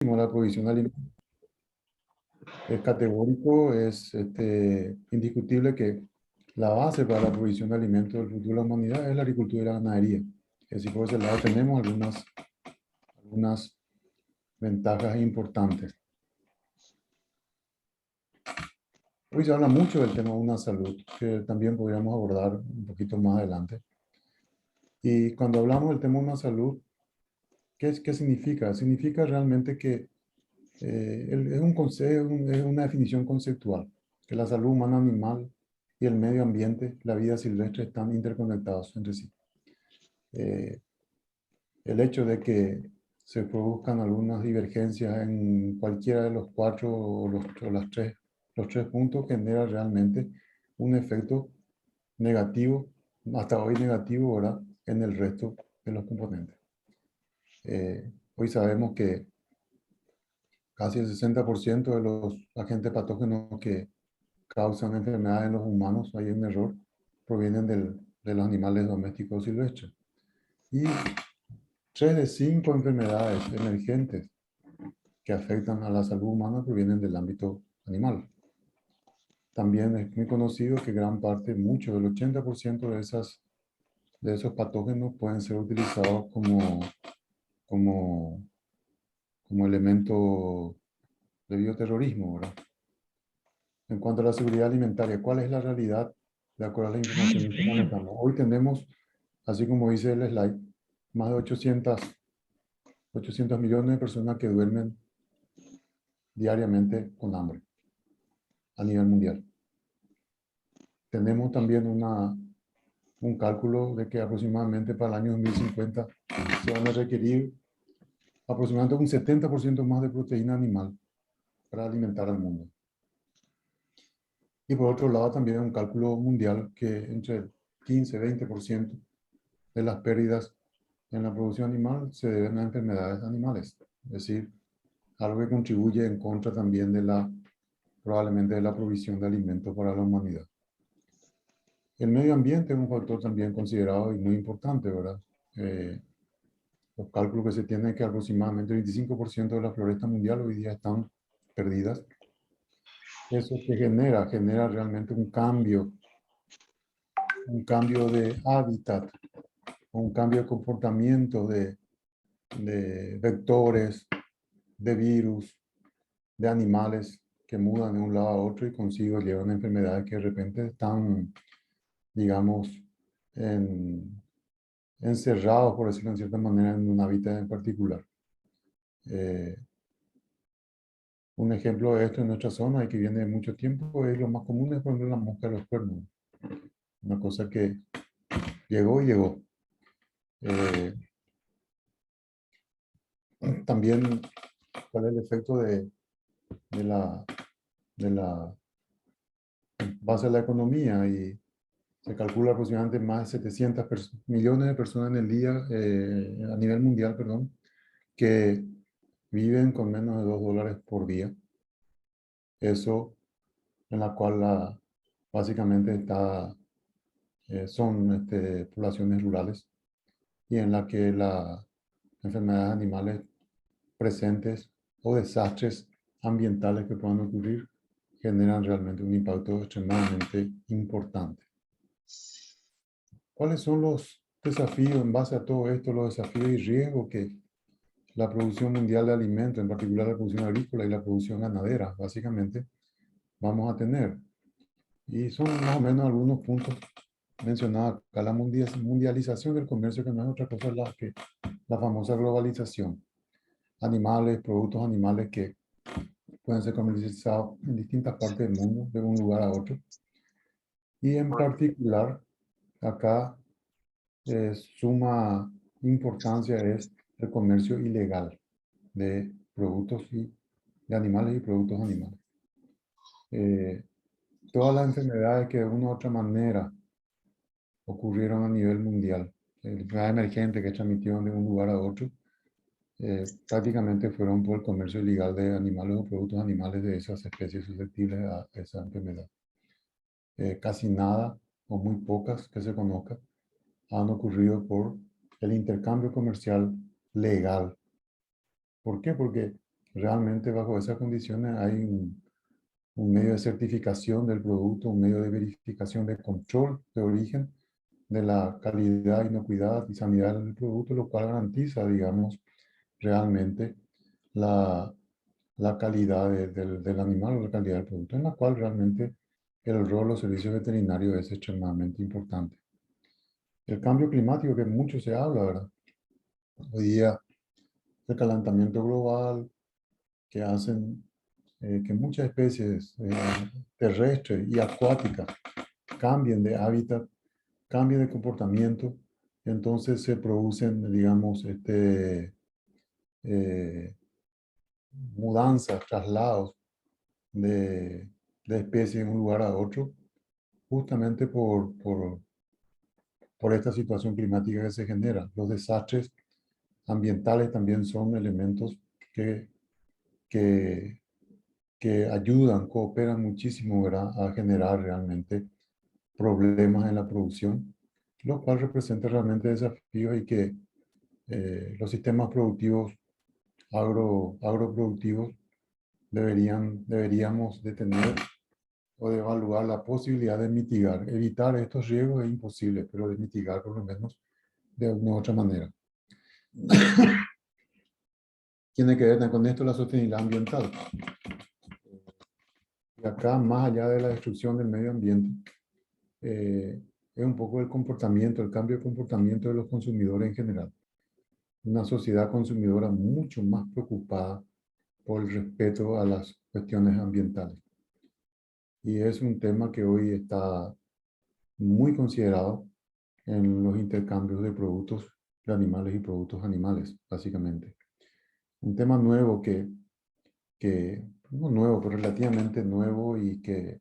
La provisión de alimentos es categórico, es indiscutible que la base para la provisión de alimentos del futuro de la humanidad es la agricultura y la ganadería. Es decir, por ese lado tenemos algunas ventajas importantes. Hoy se habla mucho del tema de una salud, que también podríamos abordar un poquito más adelante. Y cuando hablamos del tema de una salud, ¿qué significa? Significa realmente que es un concepto, es una definición conceptual, que la salud humana, animal y el medio ambiente, la vida silvestre, están interconectados entre sí. Eh, el hecho de que se produzcan algunas divergencias en cualquiera de los cuatro o los tres puntos genera realmente un efecto negativo, hasta hoy negativo, ¿verdad?, en el resto de los componentes. Hoy sabemos que casi el 60% de los agentes patógenos que causan enfermedades en los humanos, hay un error, provienen de los animales domésticos silvestres. Y 3 de 5 enfermedades emergentes que afectan a la salud humana provienen del ámbito animal. También es muy conocido que gran parte, mucho, del 80% de esos patógenos pueden ser utilizados como, como elemento de bioterrorismo, ¿verdad? En cuanto a la seguridad alimentaria, ¿cuál es la realidad de acuerdo a la información que manejamos? Hoy tenemos, así como dice el slide, más de 800 millones de personas que duermen diariamente con hambre a nivel mundial. Tenemos también un cálculo de que aproximadamente para el año 2050 se van a requerir aproximadamente un 70% más de proteína animal para alimentar al mundo. Y por otro lado también un cálculo mundial que entre el 15 y 20% de las pérdidas en la producción animal se deben a enfermedades animales. Es decir, algo que contribuye en contra también probablemente de la provisión de alimentos para la humanidad. El medio ambiente es un factor también considerado y muy importante, ¿verdad? Los cálculos que se tienen es que aproximadamente el 25% de la floresta mundial hoy día están perdidas. Eso que genera realmente un cambio de hábitat, un cambio de comportamiento de vectores, de virus, de animales que mudan de un lado a otro y consigo llevan enfermedades que de repente están, digamos, encerrados, por decirlo en cierta manera, en un hábitat en particular. Un ejemplo de esto en nuestra zona y que viene de mucho tiempo es lo más común es, por ejemplo, la mosca de los cuernos. Una cosa que llegó y llegó. También, ¿cuál es el efecto de la, de la base de la economía? Y se calcula aproximadamente más de 700 millones de personas en el día, a nivel mundial, perdón, que viven con menos de $2 por día. Eso en la cual básicamente son poblaciones rurales y en la que las enfermedades animales presentes o desastres ambientales que puedan ocurrir generan realmente un impacto extremadamente importante. ¿Cuáles son los desafíos en base a todo esto, los desafíos y riesgos que la producción mundial de alimentos, en particular la producción agrícola y la producción ganadera, básicamente, vamos a tener? Y son más o menos algunos puntos mencionados acá. La mundialización del comercio, que no es otra cosa que la famosa globalización. Animales, productos animales que pueden ser comercializados en distintas partes del mundo, de un lugar a otro. Y en particular, acá suma importancia es el comercio ilegal de productos de animales y productos animales. Todas las enfermedades que de una u otra manera ocurrieron a nivel mundial, enfermedades emergentes que transmitieron de un lugar a otro, prácticamente fueron por el comercio ilegal de animales o productos animales de esas especies susceptibles a esa enfermedad. Casi nada o muy pocas que se conozca han ocurrido por el intercambio comercial legal. ¿Por qué? Porque realmente bajo esas condiciones hay un medio de certificación del producto, un medio de verificación de control de origen de la calidad, inocuidad y sanidad del producto, lo cual garantiza, digamos, realmente la, la calidad del animal o la calidad del producto, en la cual realmente el rol de los servicios veterinarios es extremadamente importante. El cambio climático, que mucho se habla, ¿verdad? Hoy día, el calentamiento global, que hacen que muchas especies terrestres y acuáticas cambien de hábitat, cambien de comportamiento, entonces se producen, digamos, eh, mudanzas, traslados de, de especies de un lugar a otro, justamente por esta situación climática que se genera. Los desastres ambientales también son elementos que, que, que ayudan, cooperan muchísimo, ¿verdad?, a generar realmente problemas en la producción, lo cual representa realmente desafíos y que los sistemas productivos agroproductivos deberíamos de tener o de evaluar la posibilidad de mitigar. Evitar estos riesgos es imposible, pero de mitigar por lo menos de una u otra manera. Tiene que ver con esto la sostenibilidad ambiental. Y acá, más allá de la destrucción del medio ambiente, es un poco el comportamiento, el cambio de comportamiento de los consumidores en general. Una sociedad consumidora mucho más preocupada por el respeto a las cuestiones ambientales. Y es un tema que hoy está muy considerado en los intercambios de productos de animales y productos animales, básicamente. Un tema nuevo no nuevo, pero relativamente nuevo y que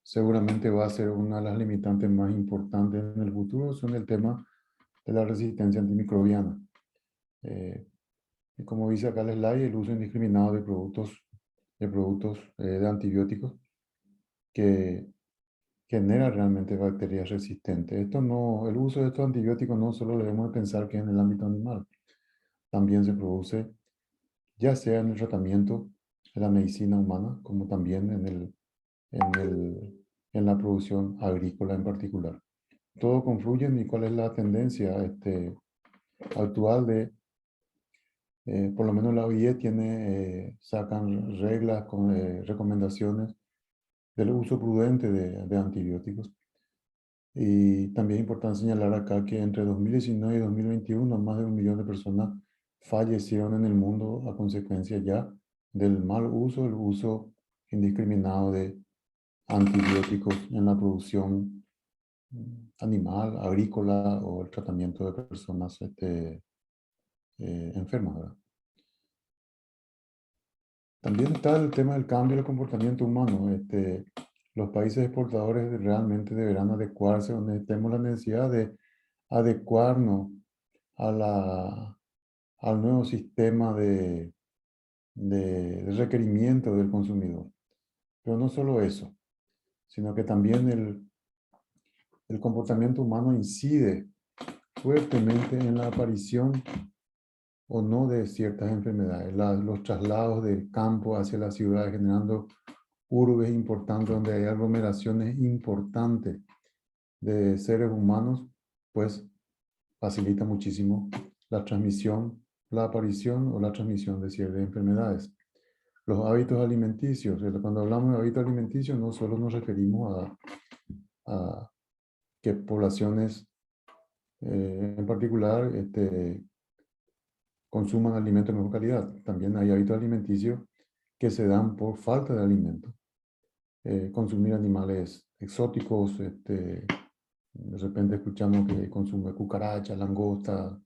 seguramente va a ser una de las limitantes más importantes en el futuro, son el tema de la resistencia antimicrobiana. Y como dice acá el slide, el uso indiscriminado de de antibióticos que genera realmente bacterias resistentes. El uso de estos antibióticos no solo debemos pensar que es en el ámbito animal, también se produce ya sea en el tratamiento de la medicina humana, como también en en la producción agrícola en particular. Todo confluye y cuál es la tendencia actual por lo menos la OIE sacan reglas con recomendaciones del uso prudente de antibióticos. Y también es importante señalar acá que entre 2019 y 2021 más de 1 millón de personas fallecieron en el mundo a consecuencia ya del mal uso, el uso indiscriminado de antibióticos en la producción animal, agrícola o el tratamiento de personas enfermas, ¿verdad? También está el tema del cambio del comportamiento humano. Los países exportadores realmente deberán adecuarse donde tenemos la necesidad de adecuarnos a al nuevo sistema de requerimiento del consumidor. Pero no solo eso, sino que también el comportamiento humano incide fuertemente en la aparición o no de ciertas enfermedades. Los traslados del campo hacia las ciudades generando urbes importantes donde hay aglomeraciones importantes de seres humanos, pues facilita muchísimo la transmisión, la aparición o la transmisión de ciertas enfermedades. Los hábitos alimenticios. Cuando hablamos de hábitos alimenticios no solo nos referimos a que poblaciones en particular consuman alimentos de mejor calidad. También hay hábitos alimenticios que se dan por falta de alimento. Consumir animales exóticos, de repente escuchamos que consume cucaracha, langosta,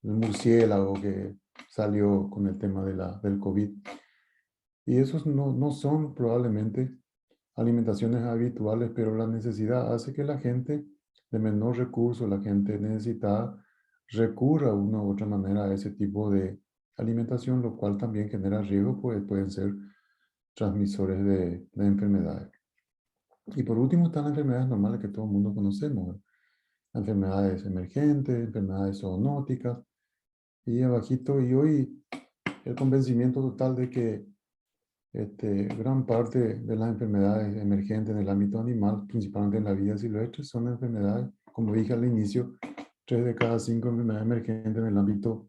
el murciélago que salió con el tema del COVID. Y esos no son probablemente alimentaciones habituales, pero la necesidad hace que la gente de menor recurso, la gente necesitada, recurra de una u otra manera a ese tipo de alimentación, lo cual también genera riesgo, pues pueden ser transmisores de enfermedades. Y por último están las enfermedades normales que todo el mundo conocemos, ¿verdad? Enfermedades emergentes, enfermedades zoonóticas, y abajito, y hoy el convencimiento total de que gran parte de las enfermedades emergentes en el ámbito animal, principalmente en la vida silvestre, son enfermedades, como dije al inicio, 3 de cada 5 enfermedades emergentes en el ámbito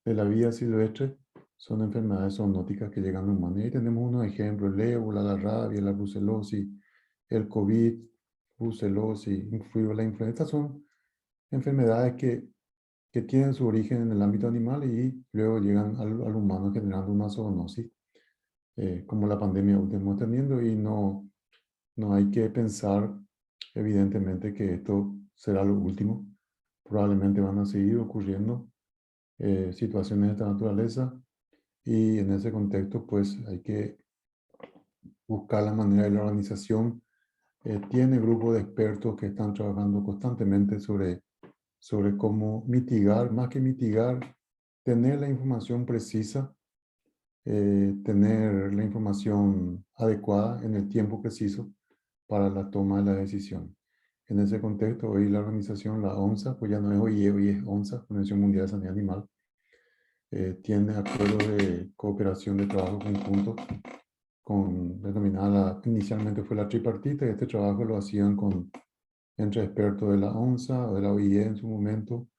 de la vida silvestre son enfermedades zoonóticas que llegan a humanos. Y ahí tenemos unos ejemplos: el ébola, la rabia, la brucelosis, el COVID, brucelosis, la influenza. Estas son enfermedades que tienen su origen en el ámbito animal y luego llegan al humano generando una zoonosis, como la pandemia que estamos teniendo, y no hay que pensar, evidentemente, que esto será lo último. Probablemente van a seguir ocurriendo situaciones de esta naturaleza, y en ese contexto pues hay que buscar la manera. De la organización tiene grupos de expertos que están trabajando constantemente sobre cómo mitigar, más que mitigar, tener la información precisa, tener la información adecuada en el tiempo preciso para la toma de la decisión. En ese contexto, hoy la organización, la ONSA, pues ya no es OIE, hoy es ONSA, Organización Mundial de Sanidad Animal, tiene acuerdos de cooperación de trabajo conjunto denominada, inicialmente fue la tripartita, y este trabajo lo hacían entre expertos de la ONSA o de la OIE en su momento,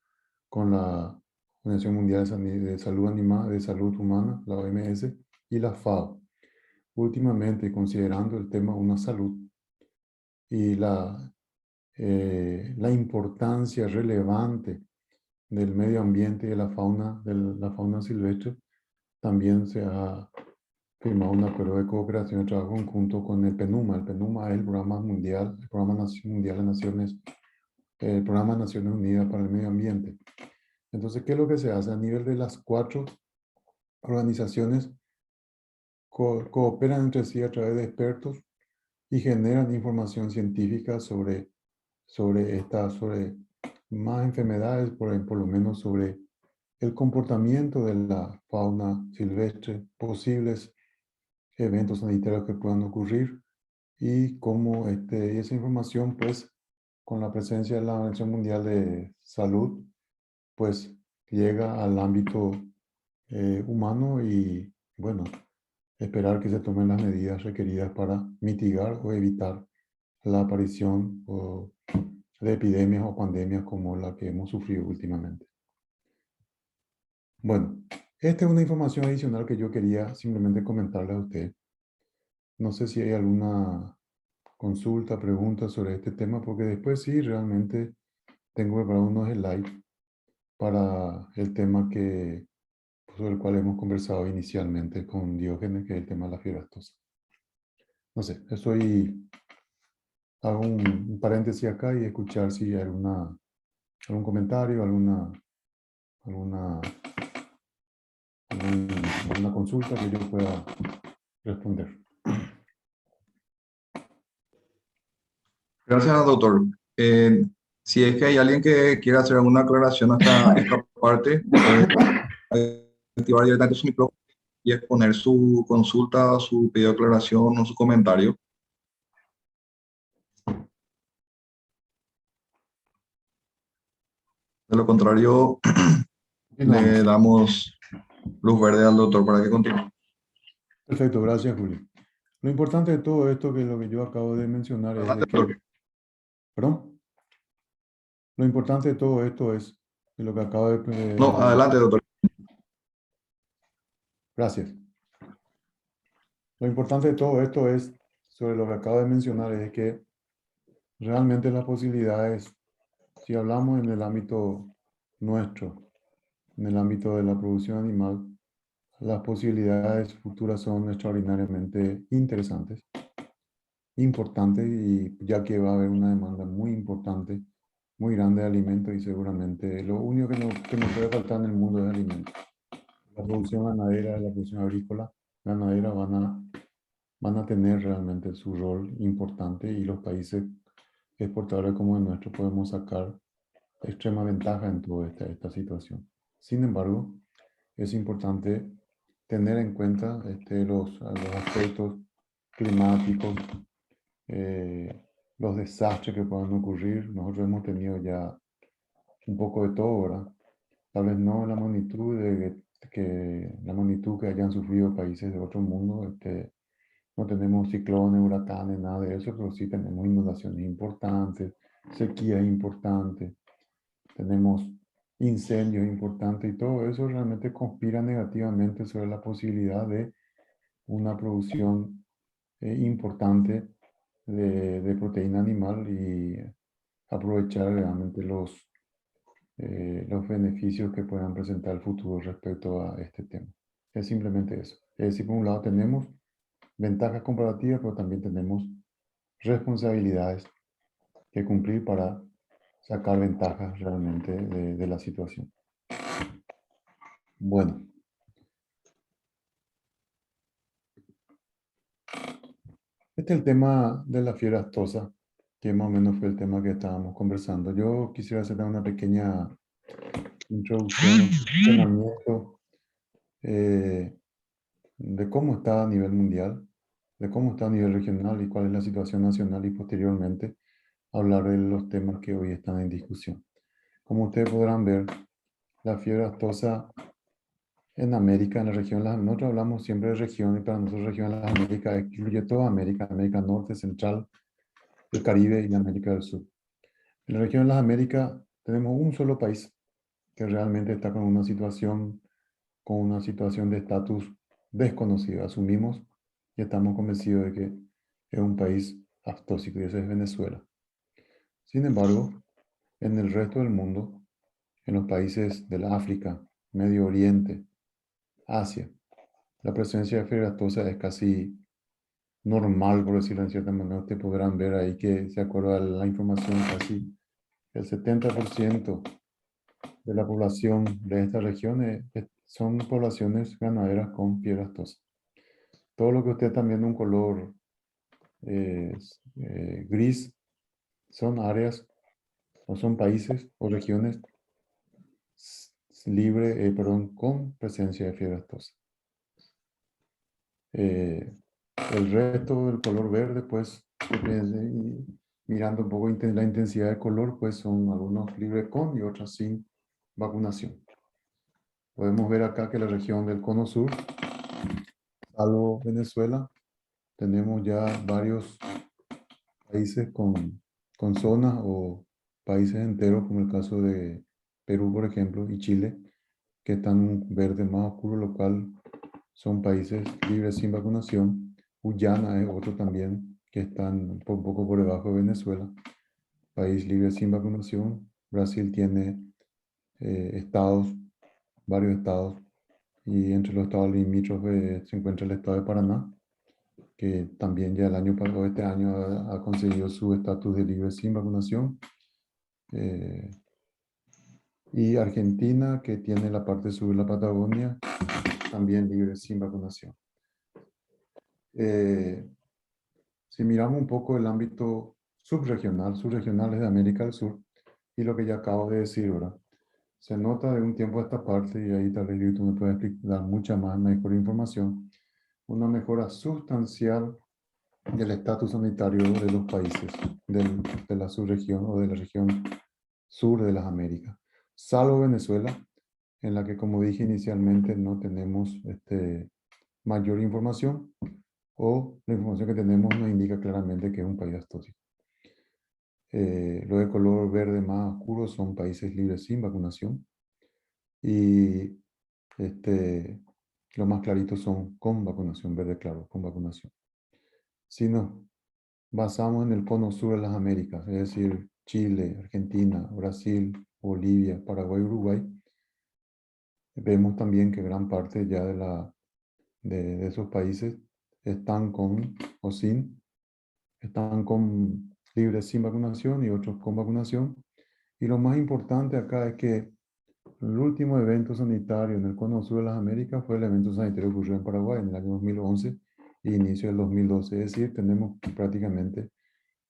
con la Organización Mundial de Salud Animal, de Salud Humana, la OMS, y la FAO. Últimamente, considerando el tema una salud y la importancia relevante del medio ambiente y de la fauna silvestre, también se ha firmado un acuerdo de cooperación y trabajo conjunto con el PNUMA. El PNUMA es el Programa Mundial, el Programa Mundial de Naciones, el Programa de Naciones Unidas para el Medio Ambiente. Entonces, ¿qué es lo que se hace? A nivel de las 4 organizaciones, cooperan entre sí a través de expertos y generan información científica sobre más enfermedades, por lo menos sobre el comportamiento de la fauna silvestre, posibles eventos sanitarios que puedan ocurrir, y cómo esa información, pues, con la presencia de la Organización Mundial de Salud, pues, llega al ámbito humano, y, bueno, esperar que se tomen las medidas requeridas para mitigar o evitar la aparición de epidemias o pandemias como la que hemos sufrido últimamente. Bueno, esta es una información adicional que yo quería simplemente comentarle a usted. No sé si hay alguna consulta, pregunta sobre este tema, porque después sí, realmente tengo preparado unos slides para el tema sobre el cual hemos conversado inicialmente con Diógenes, que es el tema de la fiebre aftosa. No sé, hago un paréntesis acá y escuchar si hay algún comentario, alguna, alguna consulta que yo pueda responder. Gracias, doctor. Si es que hay alguien que quiera hacer alguna aclaración hasta esta parte, puede activar directamente su micrófono y exponer su consulta, su pedido de aclaración o su comentario. De lo contrario, le Continuamos. damos luz verde al doctor para que continúe. Perfecto, gracias, Julio. Lo importante de todo esto, que lo que yo acabo de mencionar, es Adelante, de que, doctor. perdón, lo importante de todo esto es de lo que acabo No, adelante, doctor. gracias. Lo importante de todo esto es, sobre lo que acabo de mencionar, es que realmente las posibilidades, si hablamos en el ámbito nuestro, en el ámbito de la producción animal, las posibilidades futuras son extraordinariamente interesantes, importantes, y ya que va a haber una demanda muy importante, muy grande de alimentos, y seguramente lo único que nos puede faltar en el mundo es alimento. La producción ganadera, la producción agrícola, ganadera van a tener realmente su rol importante, y los países exportadores como el nuestro podemos sacar extrema ventaja en toda esta situación. Sin embargo, es importante tener en cuenta los aspectos climáticos, eh, los desastres que puedan ocurrir. Nosotros hemos tenido ya un poco de todo, ¿verdad? Tal vez no la magnitud que la magnitud que hayan sufrido países de otro mundo. No tenemos ciclones, huracanes, nada de eso, pero sí tenemos inundaciones importantes, sequías importantes, tenemos incendios importantes y todo eso realmente conspira negativamente sobre la posibilidad de una producción importante de proteína animal y aprovechar realmente los beneficios que puedan presentar el futuro respecto a este tema. Es simplemente eso. Es decir, por un lado tenemos ventajas comparativas, pero también tenemos responsabilidades que cumplir para sacar ventajas realmente de la situación. Bueno, este es el tema de la fiebre aftosa, que más o menos fue el tema que estábamos conversando. Yo quisiera hacer una pequeña introducción, un posicionamiento eh, de cómo está a nivel mundial, de cómo está a nivel regional y cuál es la situación nacional y posteriormente hablar de los temas que hoy están en discusión. Como ustedes podrán ver, la fiebre aftosa en América, en la región, nosotros hablamos siempre de región y para nosotros región de las Américas incluye toda América, América Norte, Central, el Caribe y América del Sur. En la región de las Américas tenemos un solo país que realmente está con una situación de estatus desconocido. Asumimos y estamos convencidos de que es un país aftóxico y ese es Venezuela. Sin embargo, en el resto del mundo, en los países del África, Medio Oriente, Asia, la presencia de fiebre aftosa es casi normal, por decirlo en cierta manera. Ustedes podrán ver ahí que, de acuerdo a la información, casi el 70% de la población de esta región son poblaciones ganaderas con fiebre aftosa. Todo lo que ustedes están viendo un color gris son áreas o son países o regiones con presencia de fiebre aftosa. El resto del color verde, pues, mirando un poco la intensidad de color, pues son algunos libres con y otros sin vacunación. Podemos ver acá que la región del Cono Sur, salvo Venezuela, tenemos ya varios países con zonas o países enteros, como el caso de Perú, por ejemplo, y Chile, que están un verde más oscuro, lo cual son países libres sin vacunación. Guyana es otro también que están un poco por debajo de Venezuela, país libre sin vacunación. Brasil tiene estados, varios estados, y entre los estados limítrofes se encuentra el estado de Paraná, que también ya el año pasado, este año, ha conseguido su estatus de libre sin vacunación. Y Argentina, que tiene la parte sur de la Patagonia, también libre sin vacunación. Si miramos un poco el ámbito subregionales de América del Sur, y lo que ya acabo de decir, ¿verdad? Se nota de un tiempo a esta parte, y ahí tal vez tú me puedes dar mucha más, mejor información, una mejora sustancial del estatus sanitario de los países de la subregión o de la región sur de las Américas, salvo Venezuela, en la que, como dije inicialmente, no tenemos mayor información, o la información que tenemos nos indica claramente que es un país aftóxico. Los de color verde más oscuro son países libres sin vacunación y los más claritos son con vacunación, verde claro, con vacunación. Si nos basamos en el cono sur de las Américas, es decir, Chile, Argentina, Brasil, Bolivia, Paraguay, Uruguay, vemos también que gran parte ya de esos países están con o sin, están con libres sin vacunación y otros con vacunación. Y lo más importante acá es que el último evento sanitario en el cono sur de las Américas fue el evento sanitario que ocurrió en Paraguay en el año 2011 e inicio del 2012. Es decir, tenemos prácticamente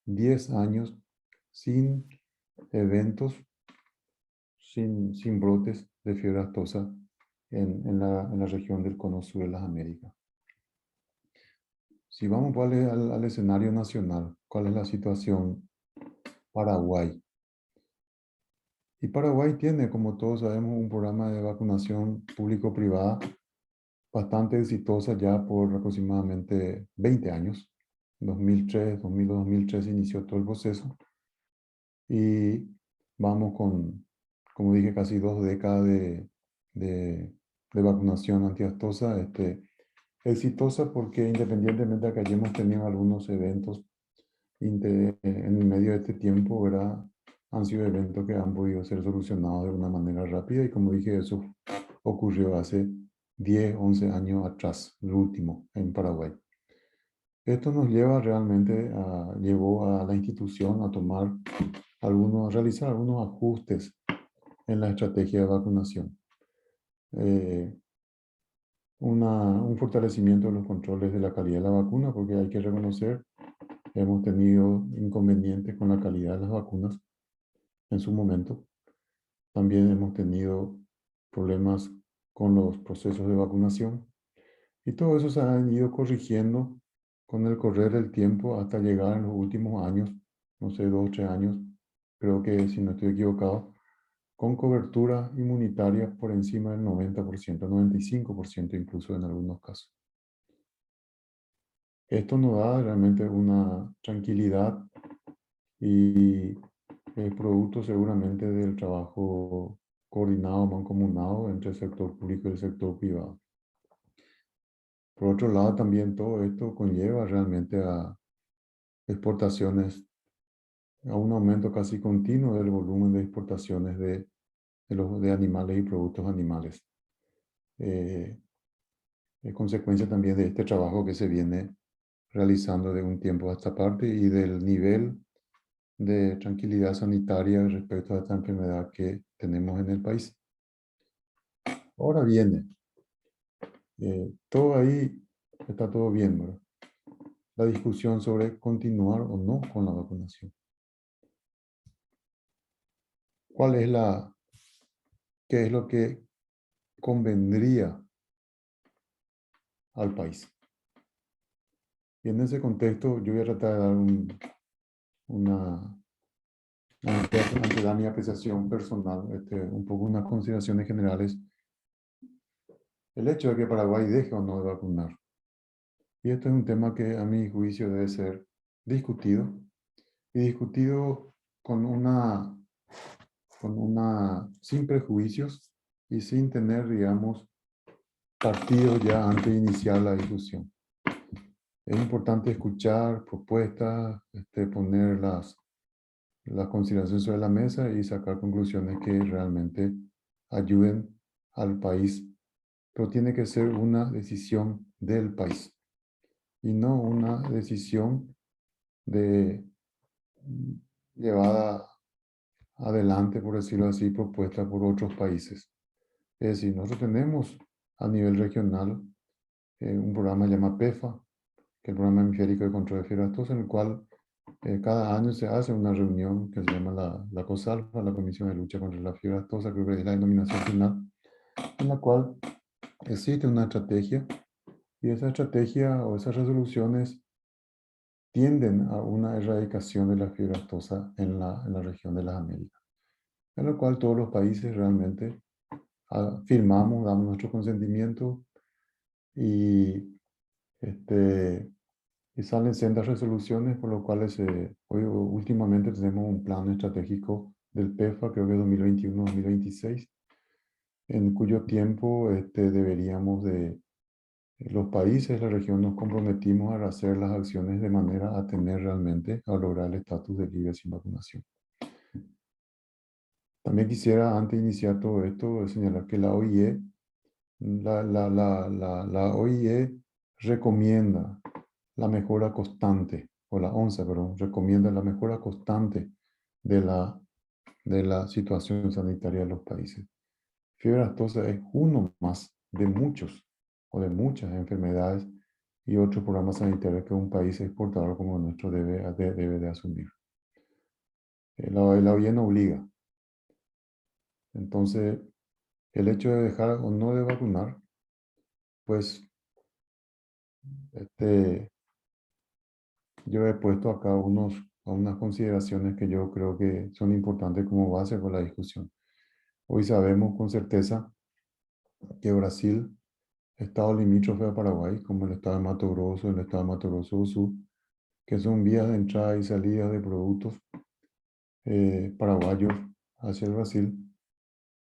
10 años sin eventos, sin brotes de fiebre aftosa en la región del cono sur de las Américas. Si vamos al escenario nacional, ¿cuál es la situación Paraguay? Y Paraguay tiene, como todos sabemos, un programa de vacunación público-privada bastante exitosa ya por aproximadamente 20 años. En 2003, 2002, 2003 inició todo el proceso y vamos con, como dije, casi 2 décadas de, de vacunación antiaftosa, exitosa porque independientemente de que hayamos tenido algunos eventos en medio de este tiempo, ¿verdad? Han sido eventos que han podido ser solucionados de una manera rápida y como dije, eso ocurrió hace 10, 11 años atrás, el último en Paraguay. Esto nos lleva realmente llevó a la institución a realizar algunos ajustes en la estrategia de vacunación. Eh, un fortalecimiento de los controles de la calidad de la vacuna, porque hay que reconocer, hemos tenido inconvenientes con la calidad de las vacunas en su momento. También hemos tenido problemas con los procesos de vacunación y todo eso se ha ido corrigiendo con el correr del tiempo hasta llegar en los últimos años, no sé, 2 o 3 años, creo que si no estoy equivocado, con cobertura inmunitaria por encima del 90%, 95% incluso en algunos casos. Esto nos da realmente una tranquilidad y es producto seguramente del trabajo coordinado, mancomunado entre el sector público y el sector privado. Por otro lado, también todo esto conlleva realmente a exportaciones, a un aumento casi continuo del volumen de exportaciones de animales y productos animales. Es consecuencia también de este trabajo que se viene realizando de un tiempo a esta parte y del nivel de tranquilidad sanitaria respecto a esta enfermedad que tenemos en el país. Ahora viene, todo ahí está todo bien, ¿verdad? La discusión sobre continuar o no con la vacunación. ¿Cuál es qué es lo que convendría al país? Y en ese contexto yo voy a tratar de dar una, antes de dar mi apreciación personal, un poco unas consideraciones generales. El hecho de que Paraguay deje o no de vacunar. Y esto es un tema que a mi juicio debe ser discutido y discutido sin prejuicios y sin tener, digamos, partidos ya antes de iniciar la discusión. Es importante escuchar propuestas, poner las consideraciones sobre la mesa y sacar conclusiones que realmente ayuden al país, pero tiene que ser una decisión del país y no una decisión de, llevada adelante, por decirlo así, propuesta por otros países. Es decir, nosotros tenemos a nivel regional un programa llamado PEFA, que es el Programa Hemisférico de Control de Fiebre Aftosa, en el cual cada año se hace una reunión que se llama la COSALFA, la Comisión de Lucha contra la Fiebre Aftosa, creo que es la denominación final, en la cual existe una estrategia y esa estrategia o esas resoluciones tienden a una erradicación de la fiebre aftosa en la región de las Américas, en lo cual todos los países realmente firmamos, damos nuestro consentimiento y, y salen sendas resoluciones por lo cuales hoy últimamente tenemos un plan estratégico del PEFA, creo que 2021-2026, en cuyo tiempo deberíamos los países de la región nos comprometimos a hacer las acciones de manera a tener realmente, a lograr el estatus de libre sin vacunación. También quisiera, antes de iniciar todo esto, señalar que la OIE recomienda la mejora constante, o la ONSA, perdón, recomienda la mejora constante de la situación sanitaria de los países. Fiebre aftosa es uno más de muchos o de muchas enfermedades y otros programas sanitarios que un país exportador como el nuestro debe de asumir. La OIE no obliga. Entonces, el hecho de dejar o no de vacunar, pues, yo he puesto acá unos a unas consideraciones que yo creo que son importantes como base para la discusión. Hoy sabemos con certeza que Brasil, estado limítrofe a Paraguay, como el estado de Mato Grosso, el estado de Mato Grosso do Sul, que son vías de entrada y salida de productos paraguayos hacia el Brasil,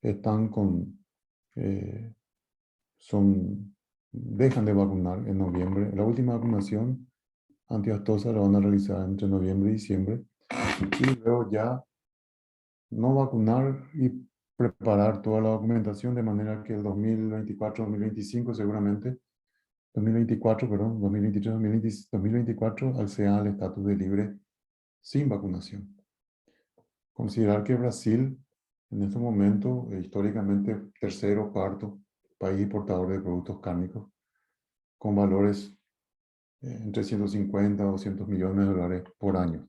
están eh, dejan de vacunar en noviembre. La última vacunación antiaftosa la van a realizar entre noviembre y diciembre, y luego ya no vacunar y preparar toda la documentación de manera que el 2024-2025 seguramente, 2024, perdón, 2023-2020, 2024 accedan al estatus de libre sin vacunación. Considerar que Brasil, en este momento, históricamente tercero o cuarto país importador de productos cárnicos, con valores entre 150 a 200 millones de dólares por año.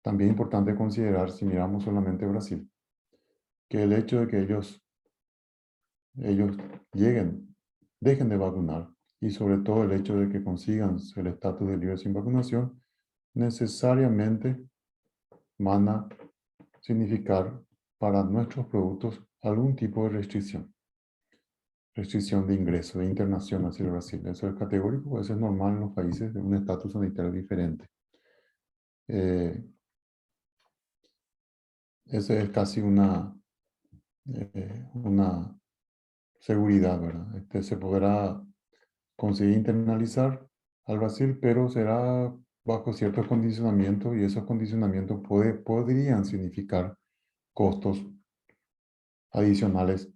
También es importante considerar, si miramos solamente Brasil, que el hecho de que ellos dejen de vacunar, y sobre todo el hecho de que consigan el estatus de libre sin vacunación, necesariamente van a significar para nuestros productos algún tipo de restricción de ingreso, de internación hacia el Brasil. Eso es categórico, eso es normal en los países de un estatus sanitario diferente. Eh, Esa es casi una seguridad, ¿verdad? Se podrá conseguir internalizar al Brasil, pero será bajo ciertos condicionamientos, y esos condicionamientos podrían significar costos adicionales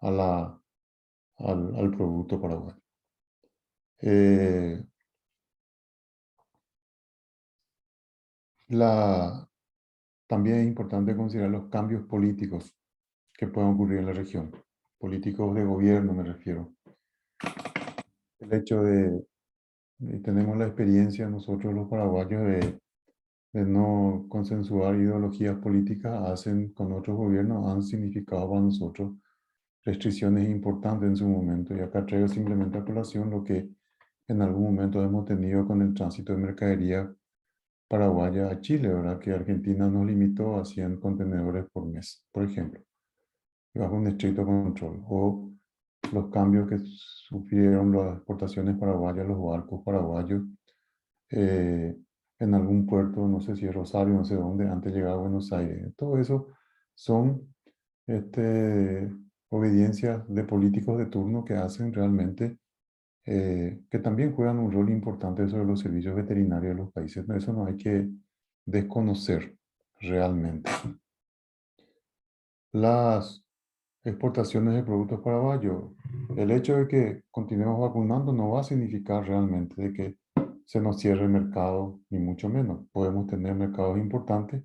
a al producto paraguayo. Eh, También es importante considerar los cambios políticos que pueden ocurrir en la región. Políticos de gobierno me refiero. El hecho tenemos la experiencia nosotros los paraguayos de no consensuar ideologías políticas, hacen con otros gobiernos, han significado para nosotros restricciones importantes en su momento. Y acá traigo simplemente a colación lo que en algún momento hemos tenido con el tránsito de mercadería paraguaya a Chile, ¿verdad? Que Argentina nos limitó a 100 contenedores por mes, por ejemplo, bajo un estricto control. O los cambios que sufrieron las exportaciones paraguayas, los barcos paraguayos, eh, en algún puerto, no sé si es Rosario, no sé dónde, antes de llegar a Buenos Aires. Todo eso son obediencias de políticos de turno que hacen realmente, que también juegan un rol importante sobre los servicios veterinarios de los países. Eso no hay que desconocer realmente. Las exportaciones de productos paraguayos, el hecho de que continuemos vacunando no va a significar realmente de que se nos cierre el mercado, ni mucho menos. Podemos tener mercados importantes.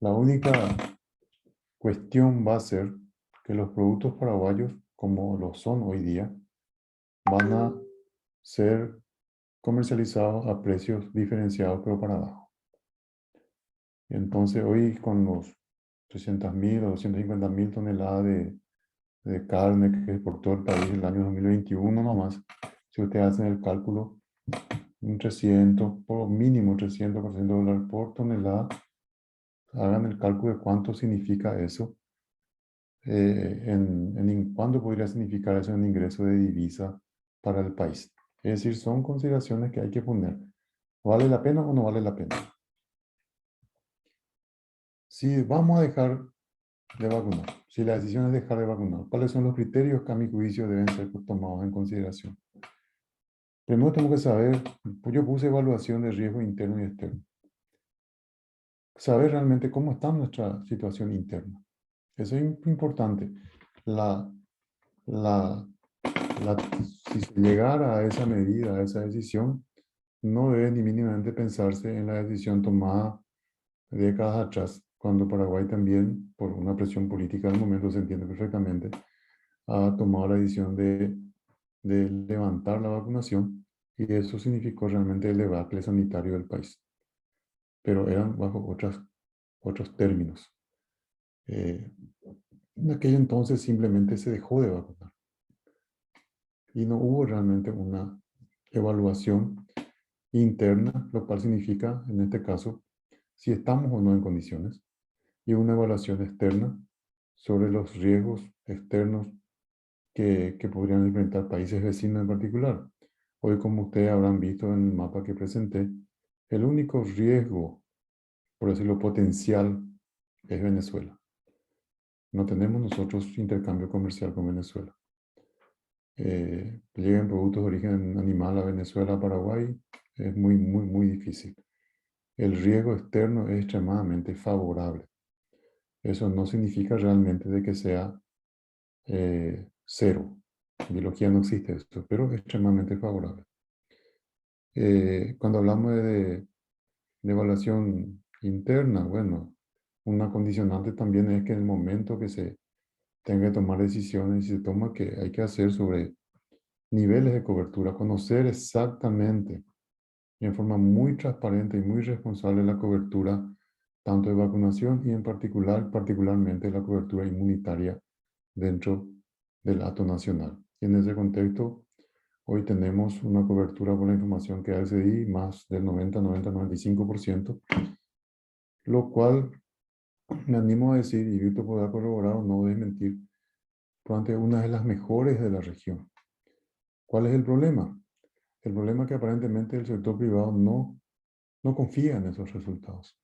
La única cuestión va a ser que los productos paraguayos, como lo son hoy día, van a ser comercializados a precios diferenciados, pero para abajo. Entonces, hoy con los 300.000 o 250.000 toneladas de carne que exportó el país el año 2021 nomás, si ustedes hacen el cálculo, un 300, por mínimo 300% dólares por tonelada, hagan el cálculo de cuánto significa eso, cuánto podría significar eso en ingreso de divisa para el país. Es decir, son consideraciones que hay que poner. ¿Vale la pena o no vale la pena? Si vamos a dejar de vacunar, si la decisión es dejar de vacunar, ¿cuáles son los criterios que a mi juicio deben ser tomados en consideración? Primero tengo que saber, pues yo puse evaluación de riesgo interno y externo. Saber realmente cómo está nuestra situación interna. Eso es importante. La, la, si se llegara a esa medida, a esa decisión, no debe ni mínimamente pensarse en la decisión tomada décadas atrás, cuando Paraguay también, por una presión política del momento, se entiende perfectamente, ha tomado la decisión de levantar la vacunación, y eso significó realmente el debacle sanitario del país. Pero eran bajo otros términos. En aquel entonces simplemente se dejó de vacunar y no hubo realmente una evaluación interna, lo cual significa, en este caso, si estamos o no en condiciones, y una evaluación externa sobre los riesgos externos que podrían enfrentar países vecinos en particular. Hoy, como ustedes habrán visto en el mapa que presenté, el único riesgo, por decirlo potencial, es Venezuela. No tenemos nosotros intercambio comercial con Venezuela. Lleguen productos de origen animal a Venezuela, a Paraguay, es muy difícil. El riesgo externo es extremadamente favorable. Eso no significa realmente de que sea cero. En biología no existe esto, pero es extremadamente favorable. Cuando hablamos de evaluación interna, bueno, una condicionante también es que en el momento que se tenga que tomar decisiones y se toma que hay que hacer sobre niveles de cobertura, conocer exactamente y en forma muy transparente y muy responsable la cobertura tanto de vacunación y en particularmente la cobertura inmunitaria dentro del acto nacional. Y en ese contexto, hoy tenemos una cobertura por la información que accedí más del 90-95%, lo cual me animo a decir, y Víctor podrá corroborar o no desmentir, probablemente una de las mejores de la región. ¿Cuál es el problema? El problema es que aparentemente el sector privado no confía en esos resultados.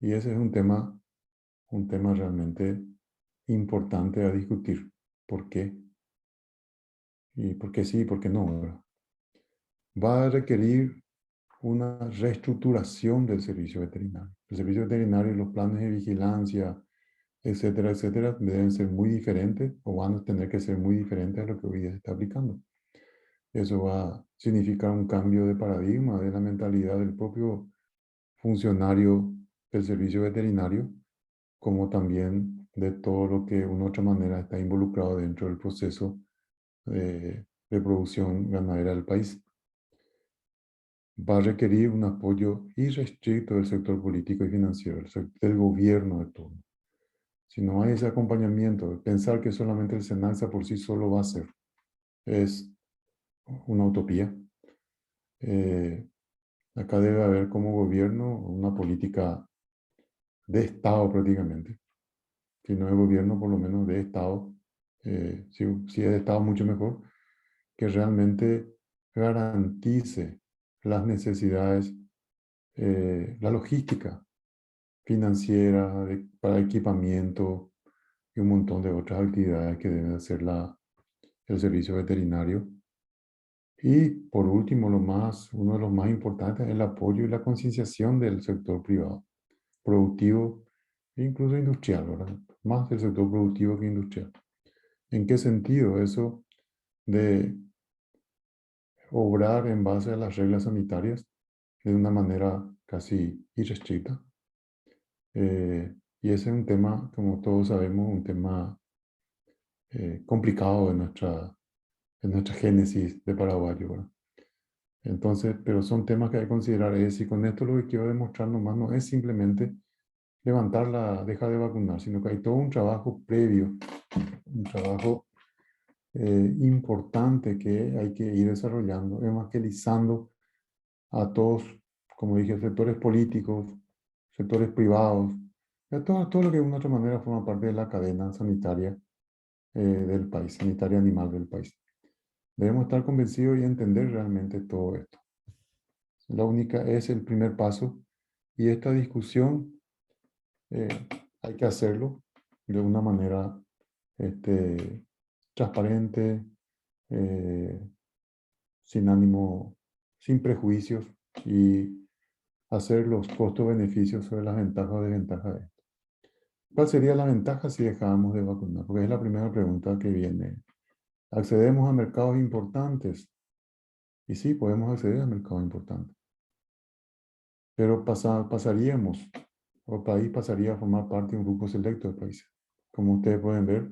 Y ese es un tema realmente importante a discutir. ¿Por qué? Y por qué sí y por qué no, ¿verdad? Va a requerir una reestructuración del servicio veterinario. El servicio veterinario y los planes de vigilancia, etcétera, deben ser muy diferentes o van a tener que ser muy diferentes a lo que hoy día se está aplicando. Eso va a significar un cambio de paradigma, de la mentalidad del propio funcionario del servicio veterinario, como también de todo lo que de una u otra manera está involucrado dentro del proceso de producción ganadera del país. Va a requerir un apoyo irrestricto del sector político y financiero, del gobierno de turno. Si no hay ese acompañamiento, pensar que solamente el SENASA por sí solo va a hacer, es una utopía. Acá debe haber como gobierno una política de Estado prácticamente. Si no es gobierno, por lo menos de Estado. Si es de Estado, mucho mejor, que realmente garantice las necesidades, la logística financiera, para equipamiento y un montón de otras actividades que debe hacer el servicio veterinario. Y por último, uno de los más importantes es el apoyo y la concienciación del sector privado, productivo e incluso industrial, ¿verdad? Más del sector productivo que industrial. ¿En qué sentido? Eso de obrar en base a las reglas sanitarias de una manera casi irrestricta. Y ese es un tema, como todos sabemos, un tema complicado en nuestra génesis de paraguayo, ¿verdad? Entonces, pero son temas que hay que considerar. Y con esto lo que quiero demostrar nomás no es simplemente dejar de vacunar, sino que hay todo un trabajo previo, un trabajo importante que hay que ir desarrollando, evangelizando a todos, como dije, sectores políticos, sectores privados, a todo lo que de una u otra manera forma parte de la cadena sanitaria del país, sanitaria animal del país. Debemos estar convencidos y entender realmente todo esto. La única es el primer paso y esta discusión eh, hay que hacerlo de una manera transparente, eh, sin ánimo, sin prejuicios y hacer los costos-beneficios sobre las ventajas o desventajas de esto. ¿Cuál sería la ventaja si dejábamos de vacunar? Porque es la primera pregunta que viene. ¿Accedemos a mercados importantes? Y sí, podemos acceder a mercados importantes. Pero pasaríamos, o el país pasaría a formar parte de un grupo selecto de países. Como ustedes pueden ver,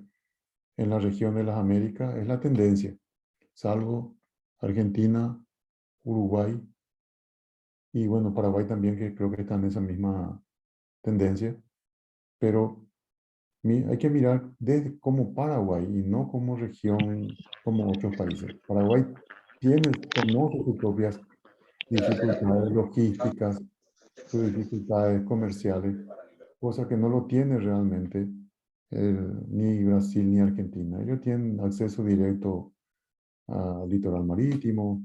en la región de las Américas es la tendencia, salvo Argentina, Uruguay y bueno, Paraguay también, que creo que están en esa misma tendencia. Pero hay que mirar desde como Paraguay y no como región como otros países. Paraguay conoce sus propias dificultades logísticas, sus dificultades comerciales, cosa que no lo tiene realmente ni Brasil ni Argentina. Ellos tienen acceso directo al litoral marítimo,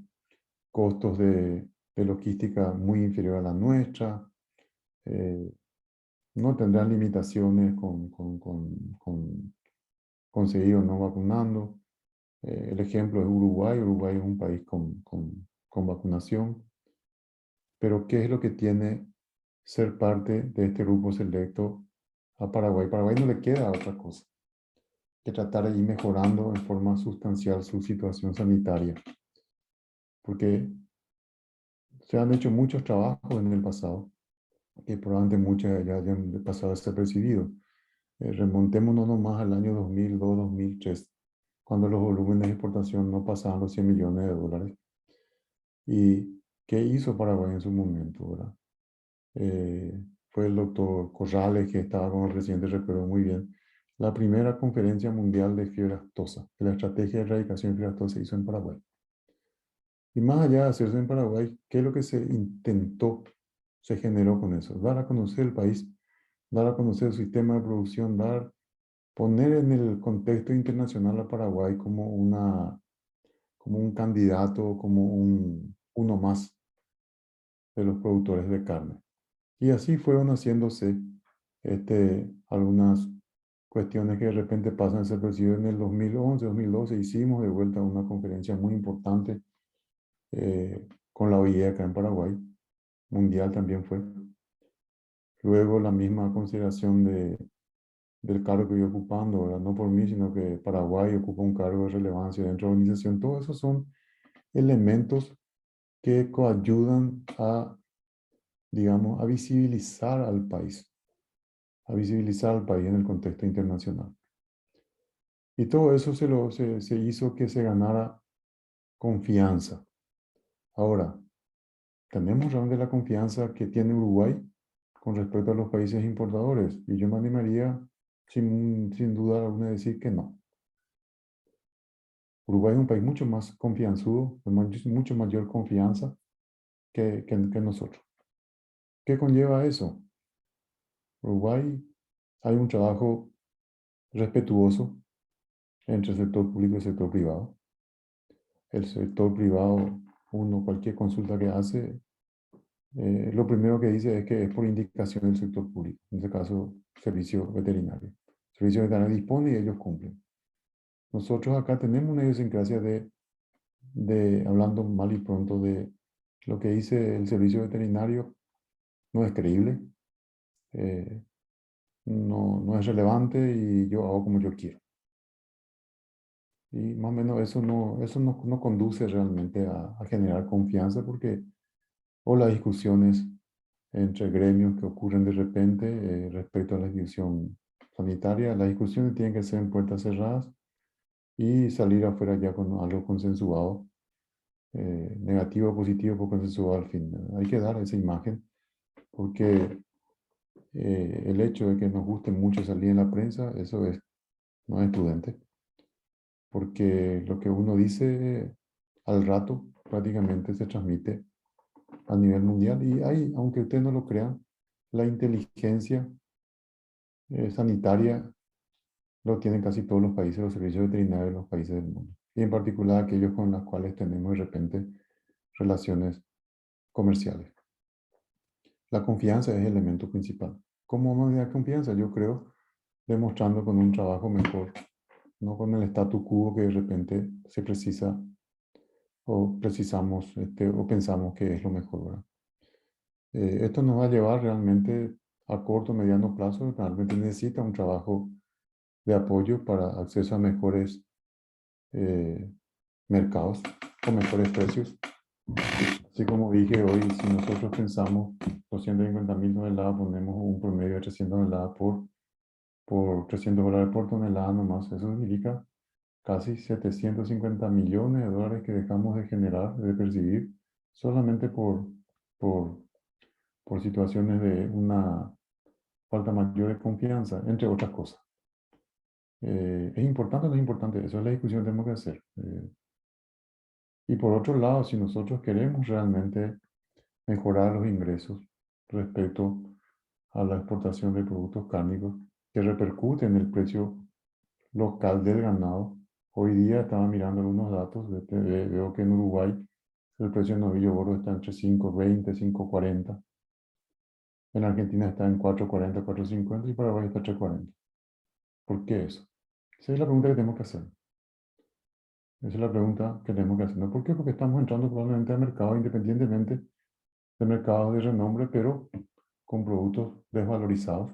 costos de logística muy inferior a la nuestra, eh, no tendrán limitaciones con seguir o no vacunando. El ejemplo es Uruguay. Uruguay es un país con vacunación. Pero ¿qué es lo que tiene ser parte de este grupo selecto a Paraguay? Paraguay no le queda otra cosa que tratar de ir mejorando en forma sustancial su situación sanitaria, porque se han hecho muchos trabajos en el pasado, que probablemente muchos ya hayan pasado desapercibidos. Remontémonos nomás al año 2002-2003, cuando los volúmenes de exportación no pasaban los 100 millones de dólares. ¿Y qué hizo Paraguay en su momento, verdad? Fue el doctor Corrales, que estaba como presidente, recuerdo muy bien, la primera conferencia mundial de fiebre aftosa, que la estrategia de erradicación de fiebre aftosa se hizo en Paraguay. Y más allá de hacerse en Paraguay, ¿qué es lo que se intentó, se generó con eso? Dar a conocer el país, dar a conocer el sistema de producción, poner en el contexto internacional a Paraguay como un candidato, como uno más de los productores de carne. Y así fueron haciéndose algunas cuestiones que de repente pasan desapercibidas. En el 2011, 2012 hicimos de vuelta una conferencia muy importante con la OIE acá en Paraguay, mundial también fue. Luego la misma consideración del cargo que yo ocupando, ¿verdad? No por mí, sino que Paraguay ocupa un cargo de relevancia dentro de la organización. Todos esos son elementos que coayudan a, digamos, a visibilizar al país en el contexto internacional. Y todo eso se hizo que se ganara confianza. Ahora, tenemos realmente la confianza que tiene Uruguay con respecto a los países importadores. Y yo me animaría sin duda alguna a decir que no. Uruguay es un país mucho más confianzudo, de mucho mayor confianza que nosotros. ¿Qué conlleva eso? Uruguay hay un trabajo respetuoso entre el sector público y el sector privado. El sector privado, cualquier consulta que hace, lo primero que dice es que es por indicación del sector público, en este caso, servicio veterinario. El servicio veterinario dispone y ellos cumplen. Nosotros acá tenemos una idiosincrasia hablando mal y pronto, de lo que dice el servicio veterinario no es creíble, eh, no es relevante y yo hago como yo quiero. Y más o menos eso no conduce realmente a generar confianza, porque o las discusiones entre gremios que ocurren de repente respecto a la institución sanitaria, las discusiones tienen que ser en puertas cerradas y salir afuera ya con algo consensuado, negativo o positivo, por consensuado al fin. Hay que dar esa imagen, porque el hecho de que nos guste mucho salir en la prensa, no es prudente, porque lo que uno dice al rato prácticamente se transmite a nivel mundial. Y hay, aunque ustedes no lo crean, la inteligencia sanitaria lo tienen casi todos los países, los servicios veterinarios de los países del mundo. Y en particular aquellos con los cuales tenemos de repente relaciones comerciales. La confianza es el elemento principal. ¿Cómo vamos a dar confianza? Yo creo demostrando con un trabajo mejor, no con el statu quo que de repente se precisa o precisamos o pensamos que es lo mejor, ¿verdad? Esto nos va a llevar realmente a corto o mediano plazo. Realmente necesita un trabajo de apoyo para acceso a mejores eh, mercados con mejores precios. Así como dije hoy, si nosotros pensamos 250.000 toneladas, ponemos un promedio de 300 toneladas por $300 por tonelada nomás. Eso significa casi 750 millones de dólares que dejamos de generar, de percibir, solamente por, por situaciones de una falta mayor de confianza, entre otras cosas. ¿Es importante o no es importante? Eso es la discusión que tenemos que hacer. Y por otro lado, si nosotros queremos realmente mejorar los ingresos respecto a la exportación de productos cárnicos que repercute en el precio local del ganado. Hoy día estaba mirando algunos datos, veo que en Uruguay el precio del novillo gordo está entre 5.20, 5.40. En Argentina está en 4.40, 4.50 y Paraguay está 3.40. ¿Por qué eso? Esa es la pregunta que tenemos que hacer. Esa es la pregunta que tenemos que hacer. ¿No? ¿Por qué? Porque estamos entrando probablemente al mercado independientemente de mercados de renombre, pero con productos desvalorizados.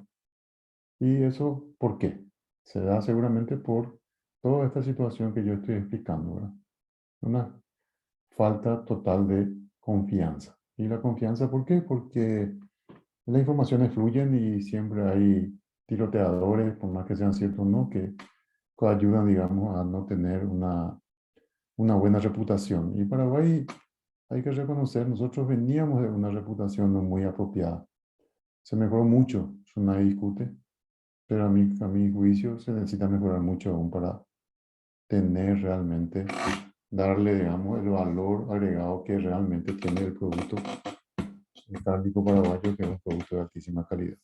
¿Y eso por qué? Se da seguramente por toda esta situación que yo estoy explicando, ¿verdad? Una falta total de confianza. ¿Y la confianza por qué? Porque las informaciones fluyen y siempre hay tiroteadores, por más que sean ciertos o no, que ayudan, digamos, a no tener una buena reputación. Y Paraguay, hay que reconocer, nosotros veníamos de una reputación no muy apropiada. Se mejoró mucho, eso nadie discute, pero a mi juicio se necesita mejorar mucho aún para tener realmente, darle, digamos, el valor agregado que realmente tiene el producto cárnico paraguayo, que es un producto de altísima calidad.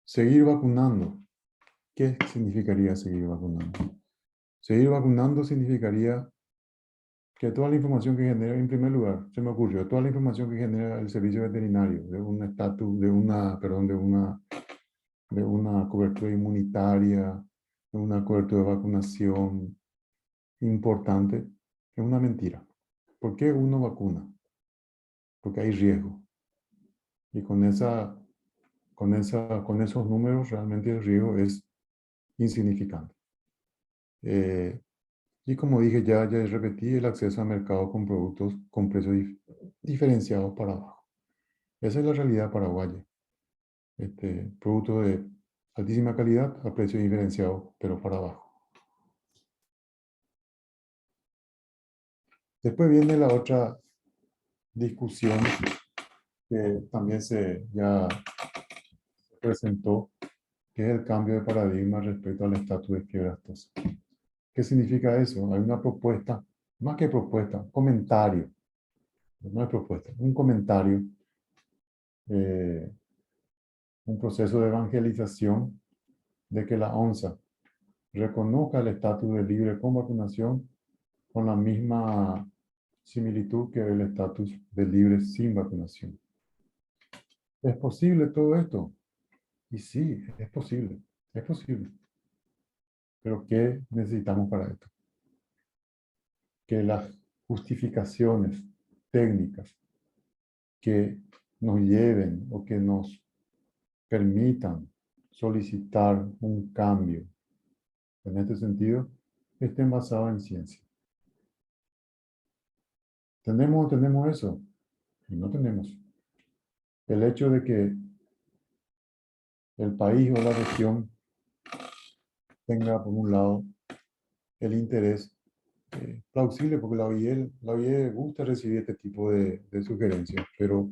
Seguir vacunando. ¿Qué significaría seguir vacunando? Seguir vacunando significaría que toda la información que genera, en primer lugar, se me ocurrió, toda la información que genera el servicio veterinario, de un estatus, de una cobertura inmunitaria, de una cobertura de vacunación importante, es una mentira. ¿Por qué uno vacuna? Porque hay riesgo. Y con esos números realmente el riesgo es insignificante. Y como dije, ya repetí, el acceso al mercado con productos con precios diferenciados para abajo. Esa es la realidad paraguaya. Producto de altísima calidad a precio diferenciado, pero para abajo. Después viene la otra discusión que también se ya presentó, que es el cambio de paradigma respecto al estatus de quebrastosa. ¿Qué significa eso? Hay una propuesta, más que propuesta, comentario, no es propuesta, un comentario, eh, un proceso de evangelización de que la ONSA reconozca el estatus de libre con vacunación con la misma similitud que el estatus de libre sin vacunación. ¿Es posible todo esto? Y sí, es posible, es posible. Pero ¿qué necesitamos para esto? Que las justificaciones técnicas que nos lleven o que nos permitan solicitar un cambio en este sentido estén basadas en ciencia. ¿Tenemos o tenemos eso? Y no tenemos. El hecho de que el país o la región tenga, por un lado, el interés plausible, porque la OIE gusta recibir este tipo de sugerencias, pero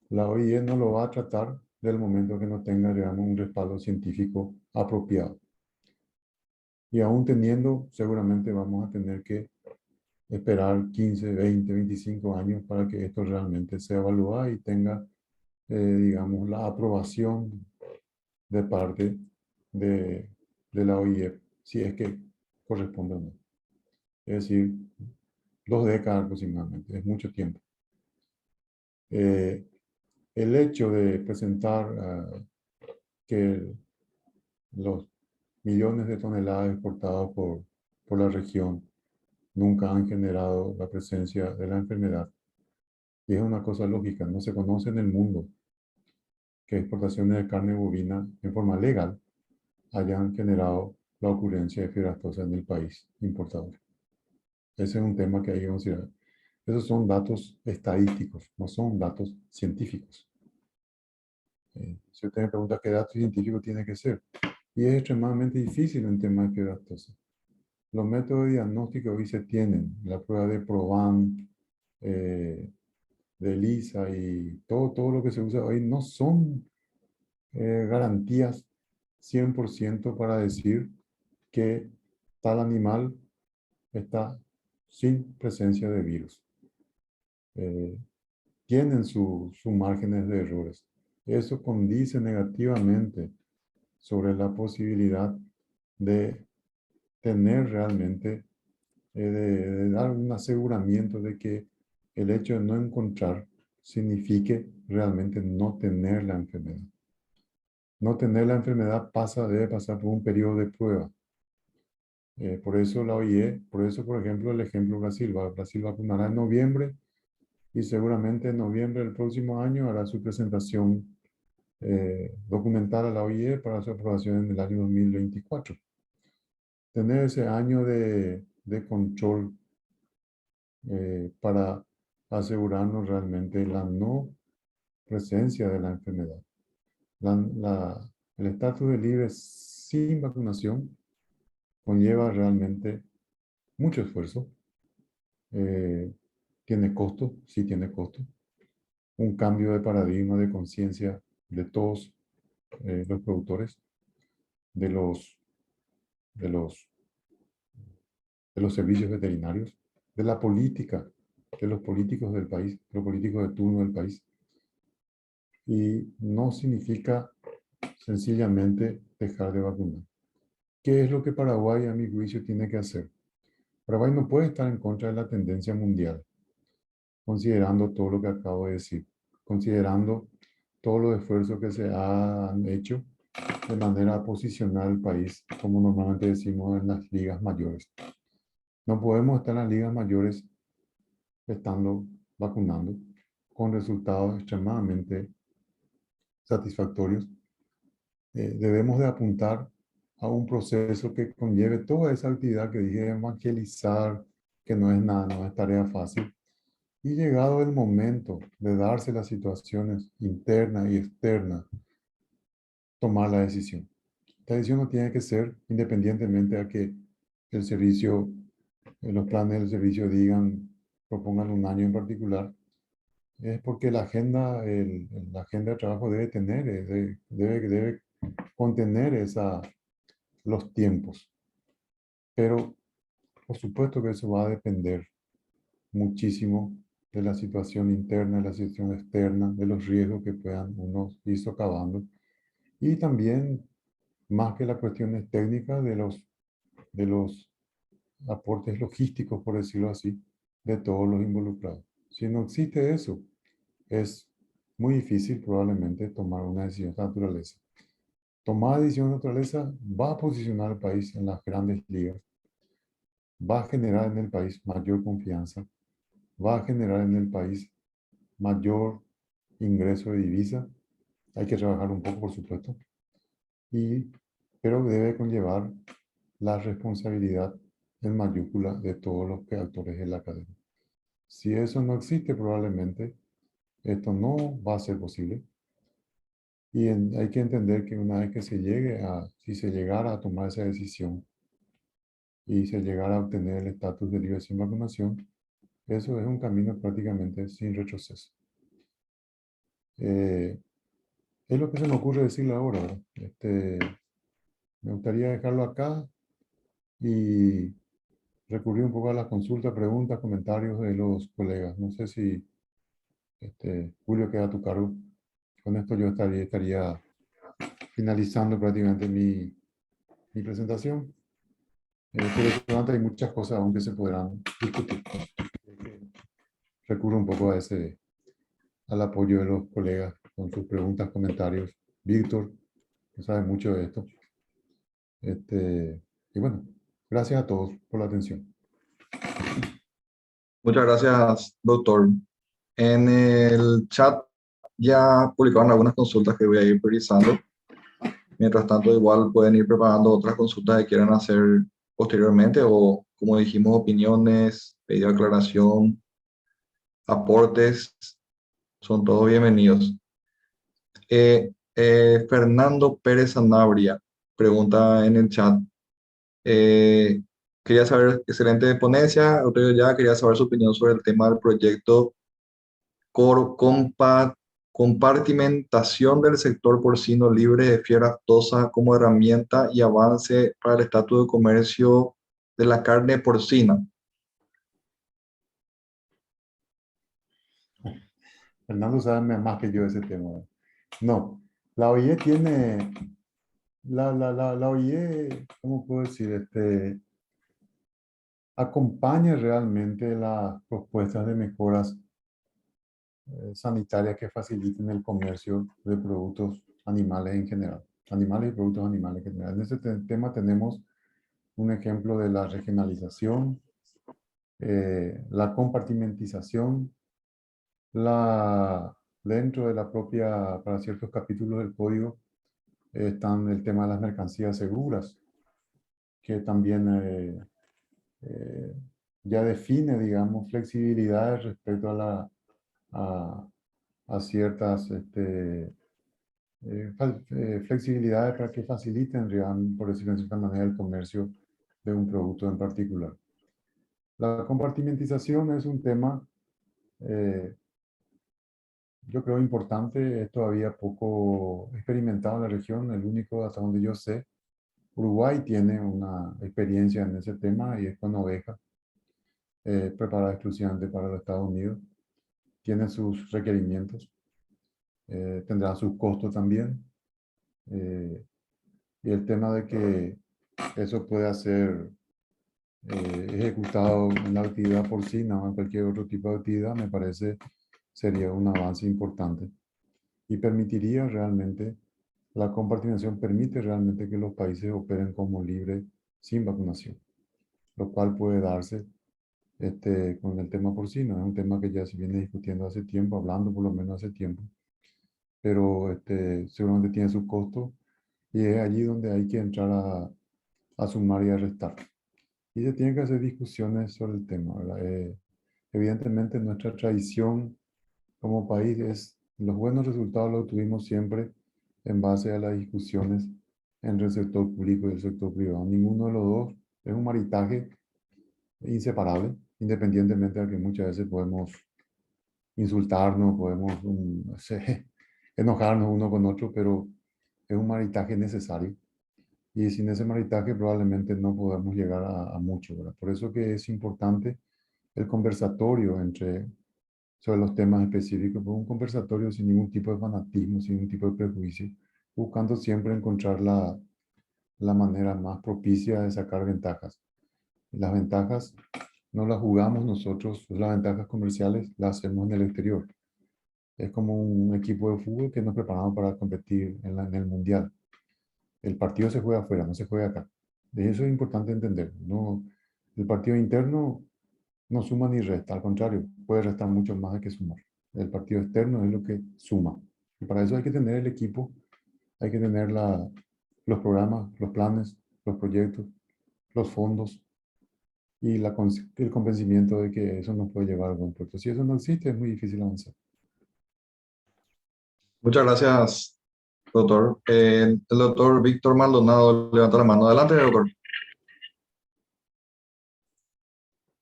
la OIE no lo va a tratar del momento que no tenga, digamos, un respaldo científico apropiado. Y aún teniendo, seguramente vamos a tener que esperar 15, 20, 25 años para que esto realmente sea evaluado y tenga, digamos, la aprobación de parte de, de la OIE, si es que corresponde o no. Es decir, 2 décadas aproximadamente, es mucho tiempo. Eh, el hecho de presentar que los millones de toneladas exportadas por la región nunca han generado la presencia de la enfermedad. Y es una cosa lógica, no se conoce en el mundo que exportaciones de carne bovina en forma legal hayan generado la ocurrencia de fiebre aftosa en el país importador. Ese es un tema que hay que considerar. Esos son datos estadísticos, no son datos científicos. Si usted me pregunta qué datos científicos tiene que ser, y es extremadamente difícil en temas de fiebre aftosa. Los métodos de diagnóstico hoy se tienen, la prueba de Proban, de ELISA y todo lo que se usa hoy no son garantías 100% para decir que tal animal está sin presencia de virus. Eh, Tienen sus márgenes de errores. Eso condice negativamente sobre la posibilidad de tener realmente, de dar un aseguramiento de que el hecho de no encontrar signifique realmente no tener la enfermedad. No tener la enfermedad debe pasar por un periodo de prueba. Por eso la OIE, por eso, por ejemplo, el ejemplo Brasil. Brasil vacunará en noviembre y seguramente en noviembre del próximo año hará su presentación documental a la OIE para su aprobación en el año 2024. Tener ese año de control para asegurarnos realmente la no presencia de la enfermedad. El estatus de libre sin vacunación conlleva realmente mucho esfuerzo. Eh, Tiene costo, sí tiene costo. Un cambio de paradigma, de conciencia de todos los productores, de los, de los, de los servicios veterinarios, de la política, de los políticos del país, de los políticos de turno del país. Y no significa sencillamente dejar de vacunar. ¿Qué es lo que Paraguay, a mi juicio, tiene que hacer? Paraguay no puede estar en contra de la tendencia mundial, considerando todo lo que acabo de decir, considerando todos los esfuerzos que se han hecho de manera a posicionar al país, como normalmente decimos, en las ligas mayores. No podemos estar en las ligas mayores estando vacunando con resultados extremadamente satisfactorios. Debemos de apuntar a un proceso que conlleve toda esa actividad que dije, evangelizar, que no es nada, no es tarea fácil. Y llegado el momento de darse las situaciones internas y externas, tomar la decisión. La decisión no tiene que ser independientemente a que el servicio, los planes del servicio propongan un año en particular. Es porque la agenda de trabajo debe tener, debe contener los tiempos. Pero por supuesto que eso va a depender muchísimo de la situación interna, de la situación externa, de los riesgos que puedan uno ir socavando. Y también, más que las cuestiones técnicas, de los aportes logísticos, por decirlo así, de todos los involucrados. Si no existe eso, es muy difícil probablemente tomar una decisión de naturaleza. Tomar decisión de naturaleza va a posicionar al país en las grandes ligas, va a generar en el país mayor confianza, va a generar en el país mayor ingreso de divisa. Hay que trabajar un poco, por supuesto, pero debe conllevar la responsabilidad en mayúscula de todos los actores de la cadena. Si eso no existe, probablemente esto no va a ser posible. Y hay que entender que una vez que si se llegara a tomar esa decisión y se llegara a obtener el estatus de libre sin vacunación, eso es un camino prácticamente sin retroceso. Es lo que se me ocurre decirle ahora, ¿verdad? Me gustaría dejarlo acá y recurrir un poco a las consultas, preguntas, comentarios de los colegas. No sé si Julio queda a tu cargo. Con esto yo estaría finalizando prácticamente mi presentación. Por lo tanto, hay muchas cosas aún que se podrán discutir. Recurro un poco al apoyo de los colegas con sus preguntas, comentarios. Víctor, que sabe mucho de esto. Y bueno, gracias a todos por la atención. Muchas gracias, doctor. En el chat ya publicaron algunas consultas que voy a ir priorizando. Mientras tanto, igual pueden ir preparando otras consultas que quieran hacer posteriormente o, como dijimos, opiniones, pedido de aclaración, aportes, son todos bienvenidos. Fernando Pérez Sanabria pregunta en el chat. Quería saber, excelente ponencia, Aurelio ya quería saber su opinión sobre el tema del proyecto compartimentación del sector porcino libre de fiebre aftosa como herramienta y avance para el estatus de comercio de la carne porcina. Fernando sabe más que yo de ese tema. ¿Verdad? No, la OIE tiene, la OIE, ¿cómo puedo decir? Acompaña realmente las propuestas de mejoras sanitarias que faciliten el comercio de productos animales en general, animales y productos animales en general. En este tema tenemos un ejemplo de la regionalización, la compartimentización, dentro de la propia, para ciertos capítulos del código, están el tema de las mercancías seguras, que también eh, ya define, digamos, flexibilidades respecto a, a ciertas flexibilidades para que faciliten, por decirlo de cierta manera, el comercio de un producto en particular. La compartimentización es un tema, eh, yo creo, importante, es todavía poco experimentado en la región, el único hasta donde yo sé. Uruguay tiene una experiencia en ese tema y es con oveja, preparada exclusivamente para los Estados Unidos. Tiene sus requerimientos, tendrá sus costos también. eh, y el tema de que eso pueda ser ejecutado en la actividad porcina o en cualquier otro tipo de actividad, me parece sería un avance importante y permitiría realmente, la compartimientación permite realmente que los países operen como libres sin vacunación, lo cual puede darse con el tema porcino. Es un tema que ya se viene discutiendo hace tiempo, hablando por lo menos hace tiempo, pero seguramente tiene sus costos y es allí donde hay que entrar a sumar y a restar. Y se tienen que hacer discusiones sobre el tema, ¿verdad? Evidentemente nuestra tradición como país es, los buenos resultados los tuvimos siempre en base a las discusiones entre el sector público y el sector privado. Ninguno de los dos es un maritaje inseparable, independientemente de que muchas veces podemos insultarnos, podemos no sé, enojarnos uno con otro, pero es un maritaje necesario. Y sin ese maritaje probablemente no podamos llegar a mucho, ¿verdad? Por eso que es importante el conversatorio sobre los temas específicos, pero un conversatorio sin ningún tipo de fanatismo, sin ningún tipo de prejuicio, buscando siempre encontrar la manera más propicia de sacar ventajas. Y las ventajas no las jugamos nosotros, las ventajas comerciales las hacemos en el exterior. Es como un equipo de fútbol que nos preparamos para competir en el mundial. El partido se juega afuera, no se juega acá. De eso es importante entender. No, el partido interno no suma ni resta, al contrario, puede restar mucho más de que sumar. El partido externo es lo que suma. Y para eso hay que tener el equipo, hay que tener los programas, los planes, los proyectos, los fondos y el convencimiento de que eso nos puede llevar a buen puerto. Si eso no existe, es muy difícil avanzar. Muchas gracias, doctor. El doctor Víctor Maldonado levanta la mano. Adelante, doctor.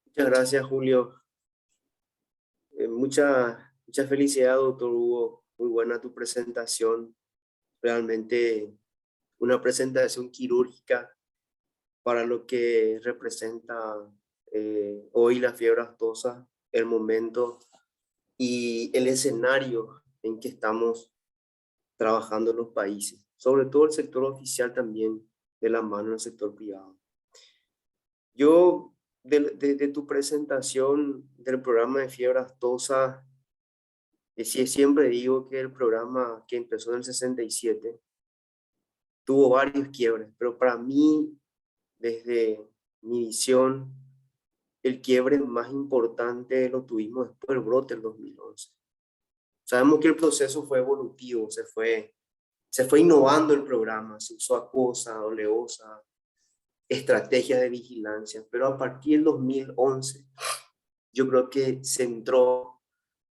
Muchas gracias, Julio. Mucha felicidad, doctor Hugo. Muy buena tu presentación. Realmente una presentación quirúrgica para lo que representa hoy la fiebre aftosa, el momento y el escenario en que estamos trabajando en los países, sobre todo el sector oficial también, de la mano del sector privado. Yo, de tu presentación del programa de fiebre aftosa, sí, siempre digo que el programa que empezó en el 67 tuvo varios quiebres, pero para mí, desde mi visión, el quiebre más importante lo tuvimos después del brote del 2011. Sabemos que el proceso fue evolutivo, se fue innovando el programa, se usó acuosa, oleosa, estrategias de vigilancia, pero a partir del 2011 yo creo que se entró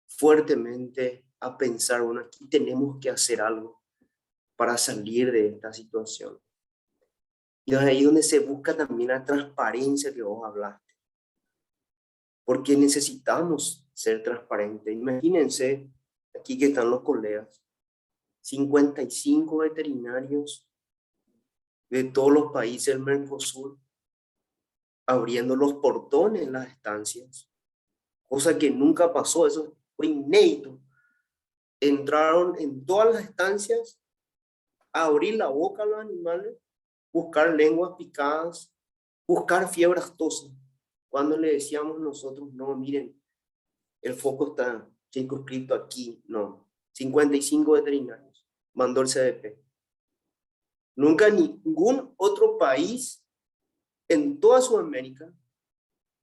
fuertemente a pensar, bueno, aquí tenemos que hacer algo para salir de esta situación. Y es ahí donde se busca también la transparencia que vos hablaste, porque necesitamos ser transparentes. Imagínense, aquí que están los colegas, 55 veterinarios de todos los países del Mercosur abriendo los portones en las estancias, cosa que nunca pasó, eso fue inédito entraron en todas las estancias a abrir la boca a los animales, buscar lenguas picadas, buscar fiebre aftosa. Cuando le decíamos nosotros, no, miren, el foco está circunscrito aquí, no. 55 veterinarios mandó el CDP. Nunca ningún otro país en toda Sudamérica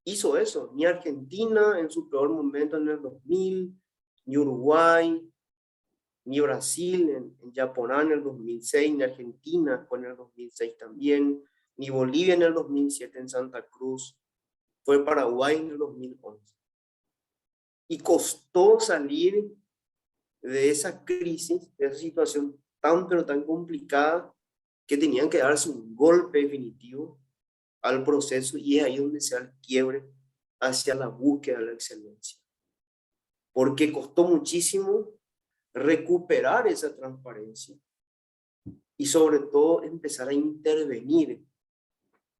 hizo eso. Ni Argentina en su peor momento en el 2000, ni Uruguay, ni Brasil en Yaponá en el 2006, ni Argentina fue en el 2006 también, ni Bolivia en el 2007 en Santa Cruz, fue Paraguay en el 2011. Y costó salir de esa crisis, de esa situación tan pero tan complicada, que tenían que darse un golpe definitivo al proceso, y es ahí donde se da el quiebre hacia la búsqueda de la excelencia. Porque costó muchísimo recuperar esa transparencia y sobre todo empezar a intervenir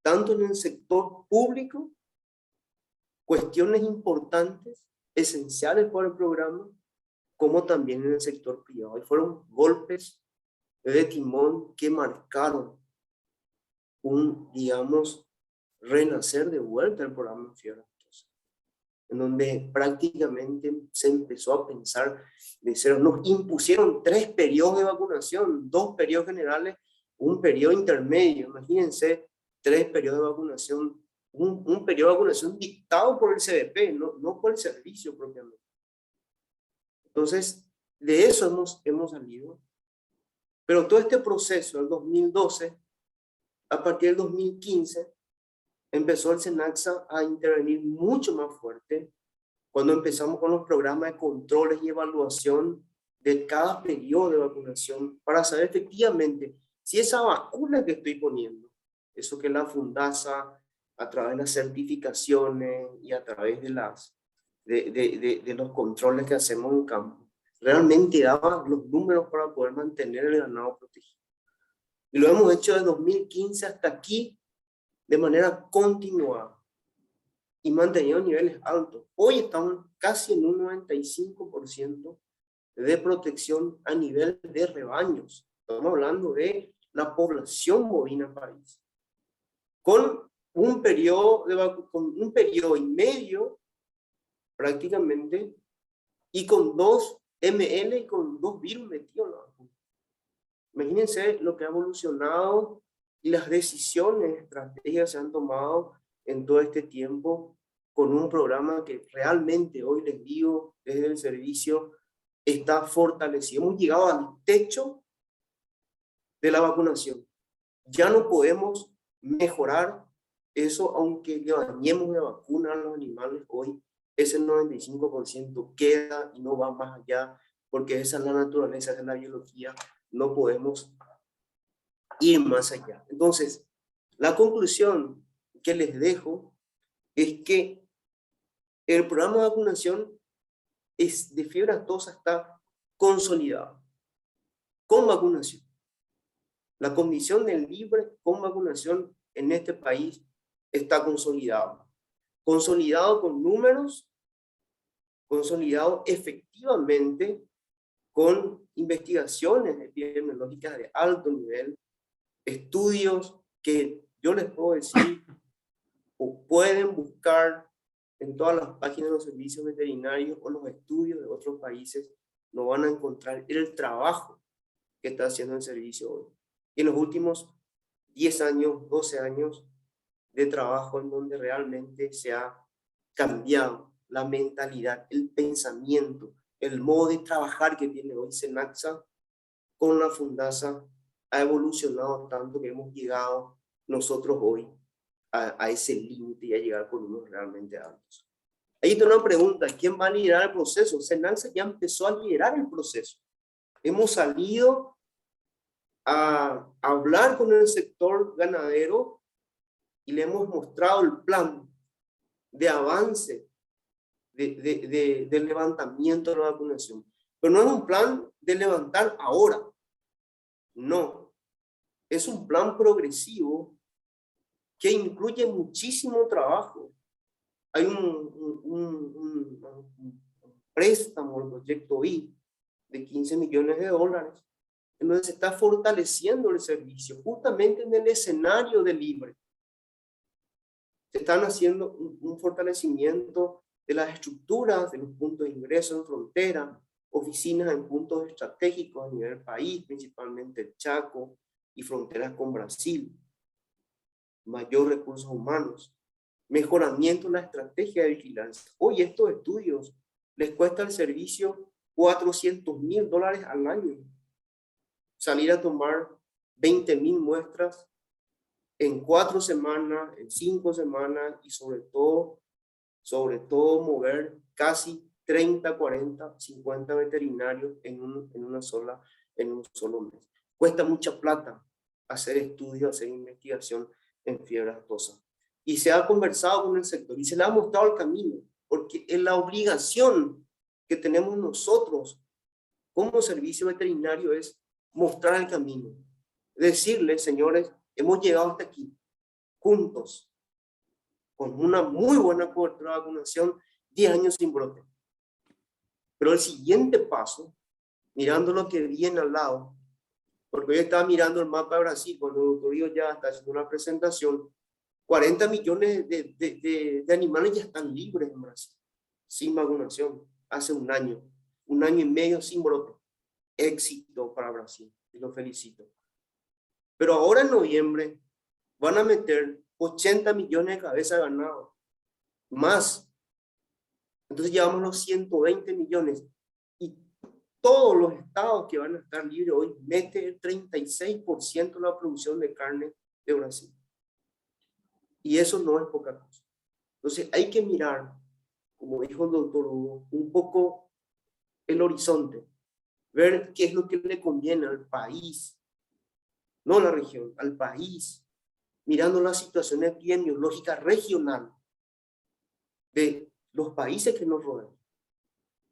tanto en el sector público, cuestiones importantes, esenciales para el programa, como también en el sector privado. Y fueron golpes de timón que marcaron un, digamos, renacer de vuelta al programa Fiebre Aftosa, en donde prácticamente se empezó a pensar de cero. Nos impusieron 3 periodos de vacunación, 2 periodos generales, un periodo intermedio. Imagínense, 3 periodos de vacunación, un periodo de vacunación dictado por el CDP, no por el servicio propiamente. Entonces, de eso hemos salido. Pero todo este proceso, el 2012, a partir del 2015, empezó el SENACSA a intervenir mucho más fuerte cuando empezamos con los programas de controles y evaluación de cada periodo de vacunación para saber efectivamente si esa vacuna que estoy poniendo, eso que es la Fundasa, a través de las certificaciones y a través de los controles que hacemos en campo, realmente daba los números para poder mantener el ganado protegido. Y lo hemos hecho desde 2015 hasta aquí de manera continuada y mantenido niveles altos. Hoy estamos casi en un 95% de protección a nivel de rebaños. Estamos hablando de la población bovina en país. Con un periodo y medio prácticamente, y con 2 ml y con 2 virus metidos en la vacuna. Imagínense lo que ha evolucionado y las decisiones, estrategias se han tomado en todo este tiempo con un programa que realmente hoy les digo desde el servicio está fortalecido. Hemos llegado al techo de la vacunación. Ya no podemos mejorar eso, aunque le bañemos de vacuna a los animales hoy. Ese 95% queda y no va más allá, porque esa es la naturaleza, esa es la biología. No podemos ir más allá. Entonces, la conclusión que les dejo es que el programa de vacunación de fiebre aftosa está consolidado con vacunación. La condición del libre con vacunación en este país está consolidado. Consolidado con números, consolidado efectivamente con investigaciones epidemiológicas de alto nivel, estudios que yo les puedo decir o pueden buscar en todas las páginas de los servicios veterinarios o los estudios de otros países, no van a encontrar el trabajo que está haciendo el servicio hoy. Y en los últimos 10 años, 12 años de trabajo en donde realmente se ha cambiado la mentalidad, el pensamiento, el modo de trabajar que tiene hoy SENACSA con la Fundasa ha evolucionado tanto que hemos llegado nosotros hoy a ese límite y a llegar con unos realmente altos. Ahí está una pregunta, ¿quién va a liderar el proceso? SENACSA ya empezó a liderar el proceso. Hemos salido a hablar con el sector ganadero y le hemos mostrado el plan de avance de levantamiento de la vacunación. Pero no es un plan de levantar ahora, no. Es un plan progresivo que incluye muchísimo trabajo. Hay un préstamo, el proyecto I, de 15 millones de dólares, en donde se está fortaleciendo el servicio, justamente en el escenario de Libre. Se están haciendo un fortalecimiento de las estructuras, de los puntos de ingreso en frontera, oficinas en puntos estratégicos a nivel país, principalmente el Chaco y fronteras con Brasil, mayor recursos humanos, mejoramiento en la estrategia de vigilancia. Hoy estos estudios les cuesta el servicio $400,000 al año. Salir a tomar 20,000 muestras en 4 semanas, en 5 semanas y sobre todo mover casi 30, 40, 50 veterinarios en un solo mes. Cuesta mucha plata hacer estudios, hacer investigación en fiebre aftosa. Y se ha conversado con el sector y se le ha mostrado el camino, porque es la obligación que tenemos nosotros como servicio veterinario es mostrar el camino. Decirles, señores, hemos llegado hasta aquí, juntos, con una muy buena cobertura de vacunación, 10 años sin brote. Pero el siguiente paso, mirando lo que viene al lado, porque yo estaba mirando el mapa de Brasil, cuando el doctor Río ya está haciendo una presentación, 40 millones de animales ya están libres en Brasil, sin vacunación, hace un año y medio sin brote. Éxito para Brasil, y lo felicito. Pero ahora en noviembre van a meter 80 millones de cabezas de ganado, más. Entonces llevamos los 120 millones. Y todos los estados que van a estar libres hoy meten el 36% de la producción de carne de Brasil. Y eso no es poca cosa. Entonces hay que mirar, como dijo el doctor Hugo, un poco el horizonte, ver qué es lo que le conviene al país, no a la región, al país, mirando la situación epidemiológica regional de los países que nos rodean.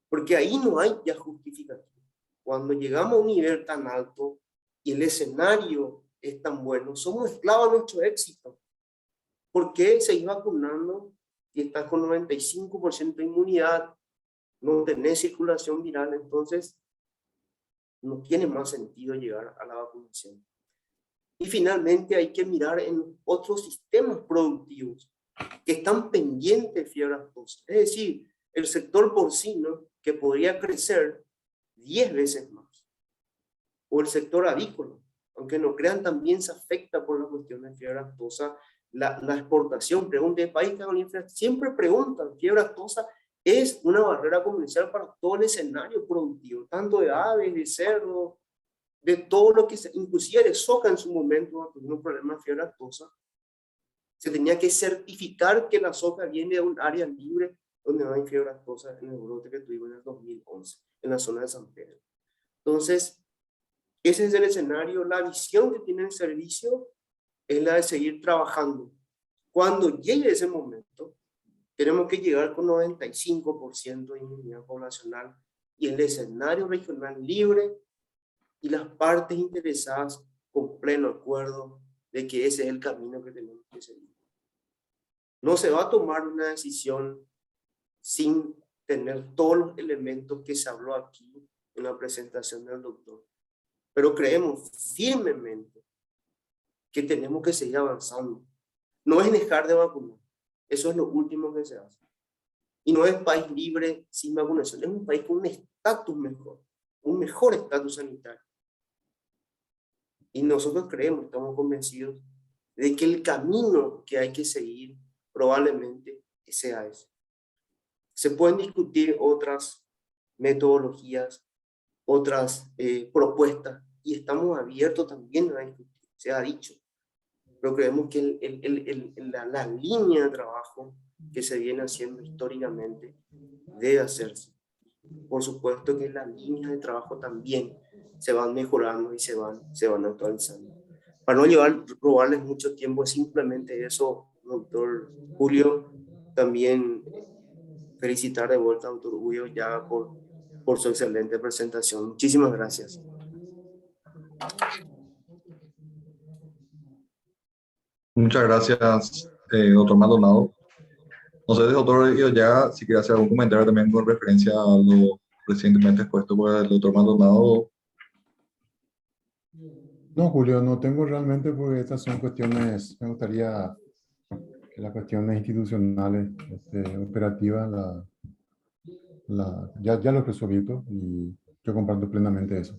Porque ahí no hay ya justificación. Cuando llegamos a un nivel tan alto y el escenario es tan bueno, somos esclavos de nuestro éxito. ¿Por qué seguir vacunando si estás con 95% de inmunidad, no tenés circulación viral? Entonces, no tiene más sentido llegar a la vacunación. Y finalmente hay que mirar en otros sistemas productivos que están pendientes de fiebre aftosa. Es decir, el sector porcino que podría crecer 10 veces más. O el sector avícola, aunque no crean, también se afecta por la cuestión de fiebre aftosa. La exportación, pregunta de país que hagan, siempre preguntan, fiebre aftosa es una barrera comercial para todo el escenario productivo, tanto de aves, de cerdos, de todo lo que se, inclusive de soja en su momento, tuvo un problema de fiebre aftosa. Se tenía que certificar que la soja viene de un área libre donde no hay fiebre aftosa en el brote que tuvimos en el 2011, en la zona de San Pedro. Entonces, ese es el escenario. La visión que tiene el servicio es la de seguir trabajando. Cuando llegue ese momento, tenemos que llegar con 95% de inmunidad poblacional y el escenario regional libre y las partes interesadas con pleno acuerdo de que ese es el camino que tenemos que seguir. No se va a tomar una decisión sin tener todos los elementos que se habló aquí en la presentación del doctor. Pero creemos firmemente que tenemos que seguir avanzando. No es dejar de vacunar. Eso es lo último que se hace. Y no es país libre sin vacunación. Es un país con un estatus mejor, un mejor estatus sanitario. Y nosotros creemos, estamos convencidos de que el camino que hay que seguir probablemente sea ese. Se pueden discutir otras metodologías, otras propuestas, y estamos abiertos también a discutir, se ha dicho. Pero creemos que la línea de trabajo que se viene haciendo históricamente debe hacerse. Por supuesto que las líneas de trabajo también se van mejorando y se van actualizando. Para no robarles mucho tiempo, es simplemente eso, doctor Julio. También felicitar de vuelta al doctor Julio ya por su excelente presentación. Muchísimas gracias. Muchas gracias, doctor Maldonado. No sé, doctor, ya si quiere hacer algún comentario también con referencia a lo recientemente expuesto por el doctor Maldonado. No, Julio, no tengo realmente porque estas son cuestiones, me gustaría que las cuestiones institucionales, operativas, ya lo he resuelto y yo comparto plenamente eso.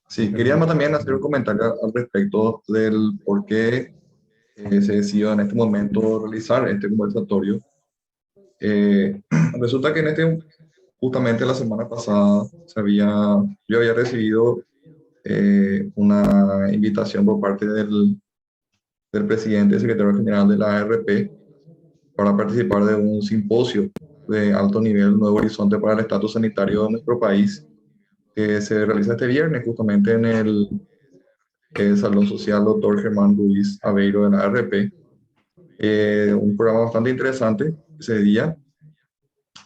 Sí, Pero queríamos también hacer un comentario al respecto del por qué se decidió en este momento realizar este conversatorio. Resulta que justamente la semana pasada yo había recibido una invitación por parte del presidente y secretario general de la ARP para participar de un simposio de alto nivel, Nuevo Horizonte para el Estatus Sanitario de nuestro país, que se realiza este viernes justamente en el Salón Social Dr. Germán Ruiz Aveiro de la ARP. Un programa bastante interesante ese día.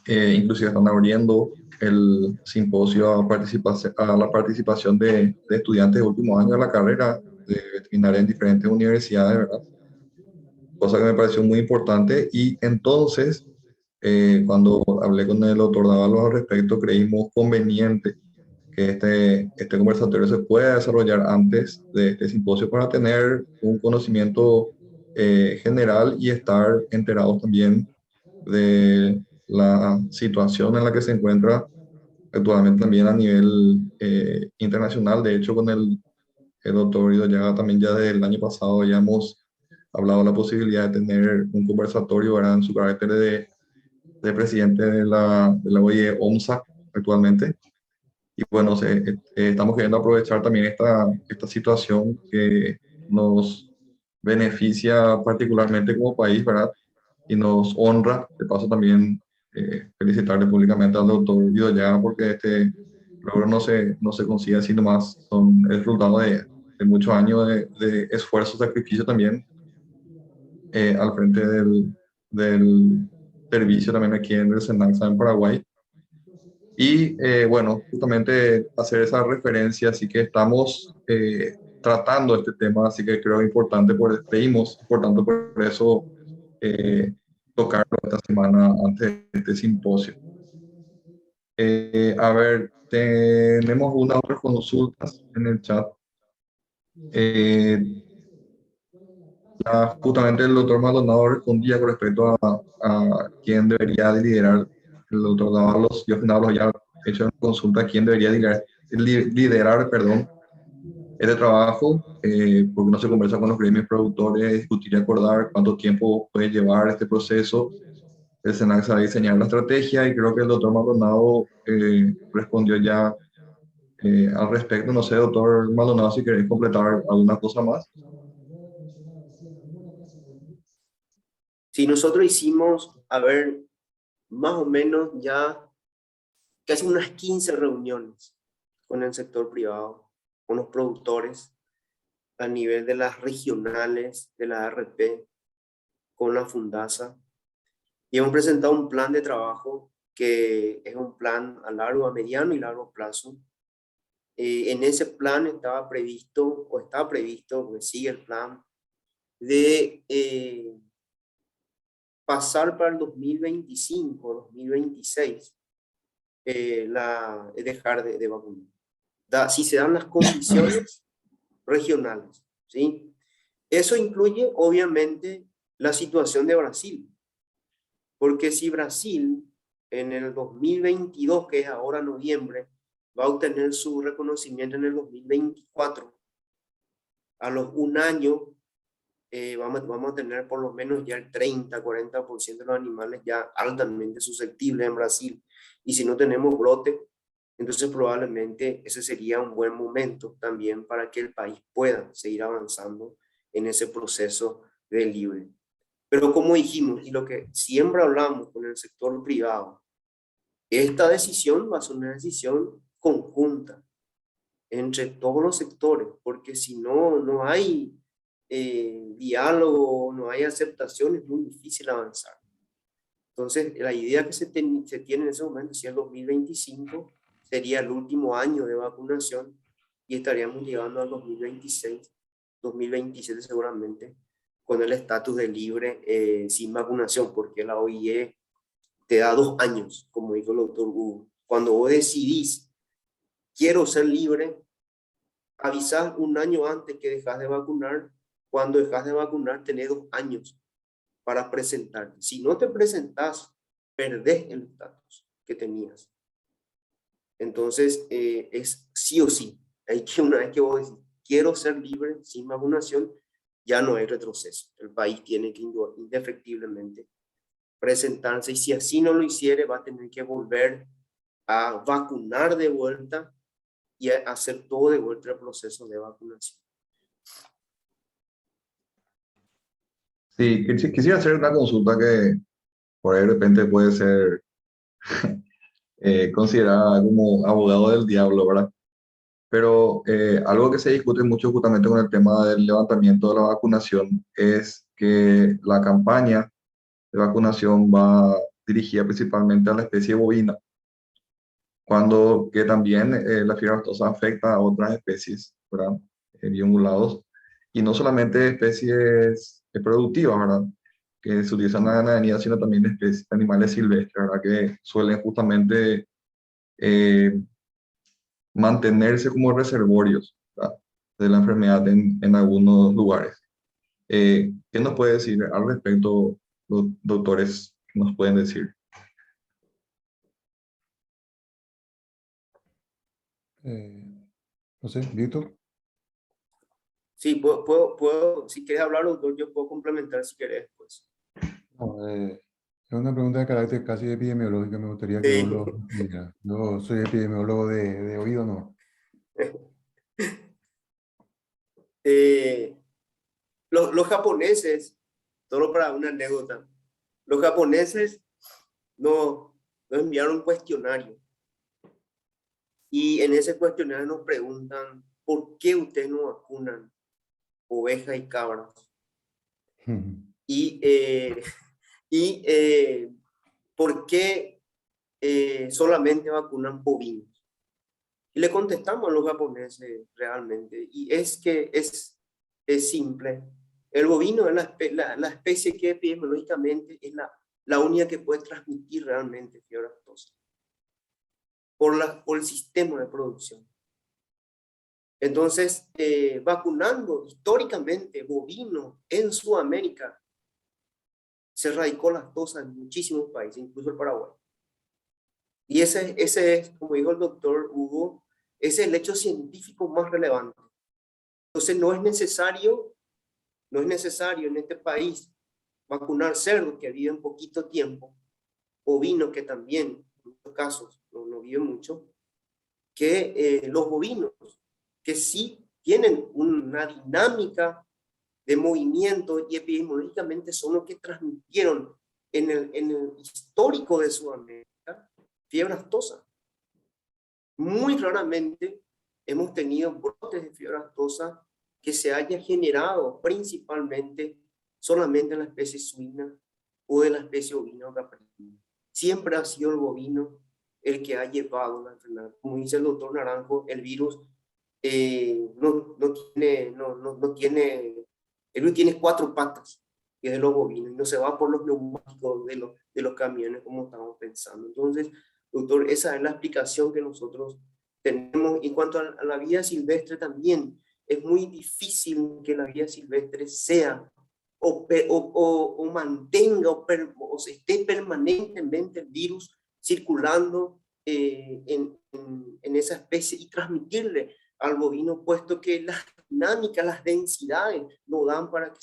Inclusive están abriendo el simposio a la participación de estudiantes de últimos años de la carrera de veterinaria en diferentes universidades, ¿verdad? Cosa que me pareció muy importante. Y entonces, cuando hablé con el doctor Dávalos al respecto, creímos conveniente que este conversatorio se pueda desarrollar antes de este simposio para tener un conocimiento general y estar enterados también de la situación en la que se encuentra actualmente también a nivel internacional. De hecho, con el doctor Ido Llaga también ya del año pasado ya hemos hablado de la posibilidad de tener un conversatorio, ¿verdad? En su carácter de presidente de la OIE OMSA actualmente. Y bueno, estamos queriendo aprovechar también esta situación que nos beneficia particularmente como país, ¿verdad? Y nos honra. De paso también felicitarle públicamente al doctor Guido Llaga porque este logro no se consigue así nomás, son el resultado de muchos años de esfuerzo, sacrificio también al frente del servicio también aquí en el SENASA en Paraguay. Y bueno, justamente hacer esa referencia, así que estamos tratando este tema, así que creo importante, creímos importante por eso tocarlo esta semana antes de este simposio. A ver, tenemos unas otras consultas en el chat. Eh, Justamente el doctor Maldonado respondía con respecto a quién debería liderar. El doctor Dávalos, yo ya he hecho una consulta, quién debería liderar, perdón, este trabajo, porque no se conversa con los gremios productores, discutir y acordar cuánto tiempo puede llevar este proceso. El SENAC sabe diseñar la estrategia y creo que el doctor Maldonado respondió ya al respecto. No sé, doctor Maldonado, si queréis completar alguna cosa más. Si nosotros hicimos, a ver, más o menos ya casi unas 15 reuniones con el sector privado, con los productores, a nivel de las regionales, de la ARP, con la Fundasa, y hemos presentado un plan de trabajo que es un plan a largo, a mediano y largo plazo. En ese plan estaba previsto, porque sigue el plan, de pasar para el 2025, 2026, dejar de vacunar. Si se dan las condiciones regionales, ¿sí? Eso incluye, obviamente, la situación de Brasil, porque si Brasil en el 2022, que es ahora noviembre, va a obtener su reconocimiento en el 2024, a los un año vamos a tener por lo menos ya el 30-40% de los animales ya altamente susceptibles en Brasil. Y si no tenemos brote, entonces probablemente ese sería un buen momento también para que el país pueda seguir avanzando en ese proceso de libre. Pero como dijimos, y lo que siempre hablamos con el sector privado, esta decisión va a ser una decisión conjunta entre todos los sectores, porque si no, no hay diálogo, no hay aceptación, es muy difícil avanzar. Entonces, la idea que se tiene en ese momento, si el 2025 sería el último año de vacunación y estaríamos llegando al 2026, 2027 seguramente, con el estatus de libre sin vacunación, porque la OIE te da 2 años, como dijo el doctor Hugo. Cuando vos decidís, quiero ser libre, avisás un año antes que dejas de vacunar. Cuando dejas de vacunar, tenés 2 años para presentarte. Si no te presentás, perdés el estatus que tenías. Entonces, es sí o sí. Una vez que vos decís, quiero ser libre sin vacunación, ya no hay retroceso. El país tiene que indefectiblemente presentarse, y si así no lo hiciere, va a tener que volver a vacunar de vuelta y a hacer todo de vuelta el proceso de vacunación. Sí, quisiera hacer una consulta que por ahí de repente puede ser considerada como abogado del diablo, ¿verdad? Pero algo que se discute mucho justamente con el tema del levantamiento de la vacunación es que la campaña de vacunación va dirigida principalmente a la especie bovina, cuando que también la fiebre aftosa afecta a otras especies, ¿verdad? Biongulados, y no solamente especies productivas, ¿verdad? Que se utilizan en la ganadería, sino también especies, animales silvestres, ¿verdad? Que suelen justamente eh, mantenerse como reservorios, ¿verdad? De la enfermedad en algunos lugares. ¿Qué nos puede decir al respecto, los doctores? ¿Qué nos pueden decir? No sé, Víctor. Sí, si quieres hablar, doctor, yo puedo complementar si quieres, pues. No, es una pregunta de carácter casi epidemiológico, me gustaría que vos Sí. lo digas. Yo soy epidemiólogo de oído, no. Eh, los japoneses, solo para una anécdota, los japoneses nos enviaron un cuestionario, y en ese cuestionario nos preguntan, ¿por qué ustedes no vacunan ovejas y cabras? Y, y ¿por qué solamente vacunan bovinos? Y le contestamos a los japoneses realmente, y es que es simple. El bovino es la especie que epidemiológicamente es la única que puede transmitir realmente fiebre aftosa por el sistema de producción. Entonces, vacunando históricamente bovino en Sudamérica, se erradicó la aftosa en muchísimos países, incluso el Paraguay. Y ese es, como dijo el doctor Hugo, ese es el hecho científico más relevante. Entonces, no es necesario en este país vacunar cerdos que viven poquito tiempo, bovinos que también, en muchos casos, no viven mucho, que los bovinos, que sí tienen una dinámica de movimiento y epidemiológicamente son los que transmitieron en el histórico de Sudamérica fiebre aftosa. Muy raramente hemos tenido brotes de fiebre aftosa que se haya generado principalmente solamente en la especie suina o de la especie ovina o caprina. Siempre ha sido el bovino el que ha llevado la enfermedad. Como dice el doctor Naranjo, el virus el virus tiene 4 patas, que es de los bovinos, y no se va por los neumáticos de los camiones como estamos pensando. Entonces, doctor, esa es la explicación que nosotros tenemos. En cuanto a la vida silvestre también, es muy difícil que la vida silvestre sea o mantenga o esté permanentemente el virus circulando en esa especie y transmitirle al bovino, puesto que las dinámicas, las densidades no dan para que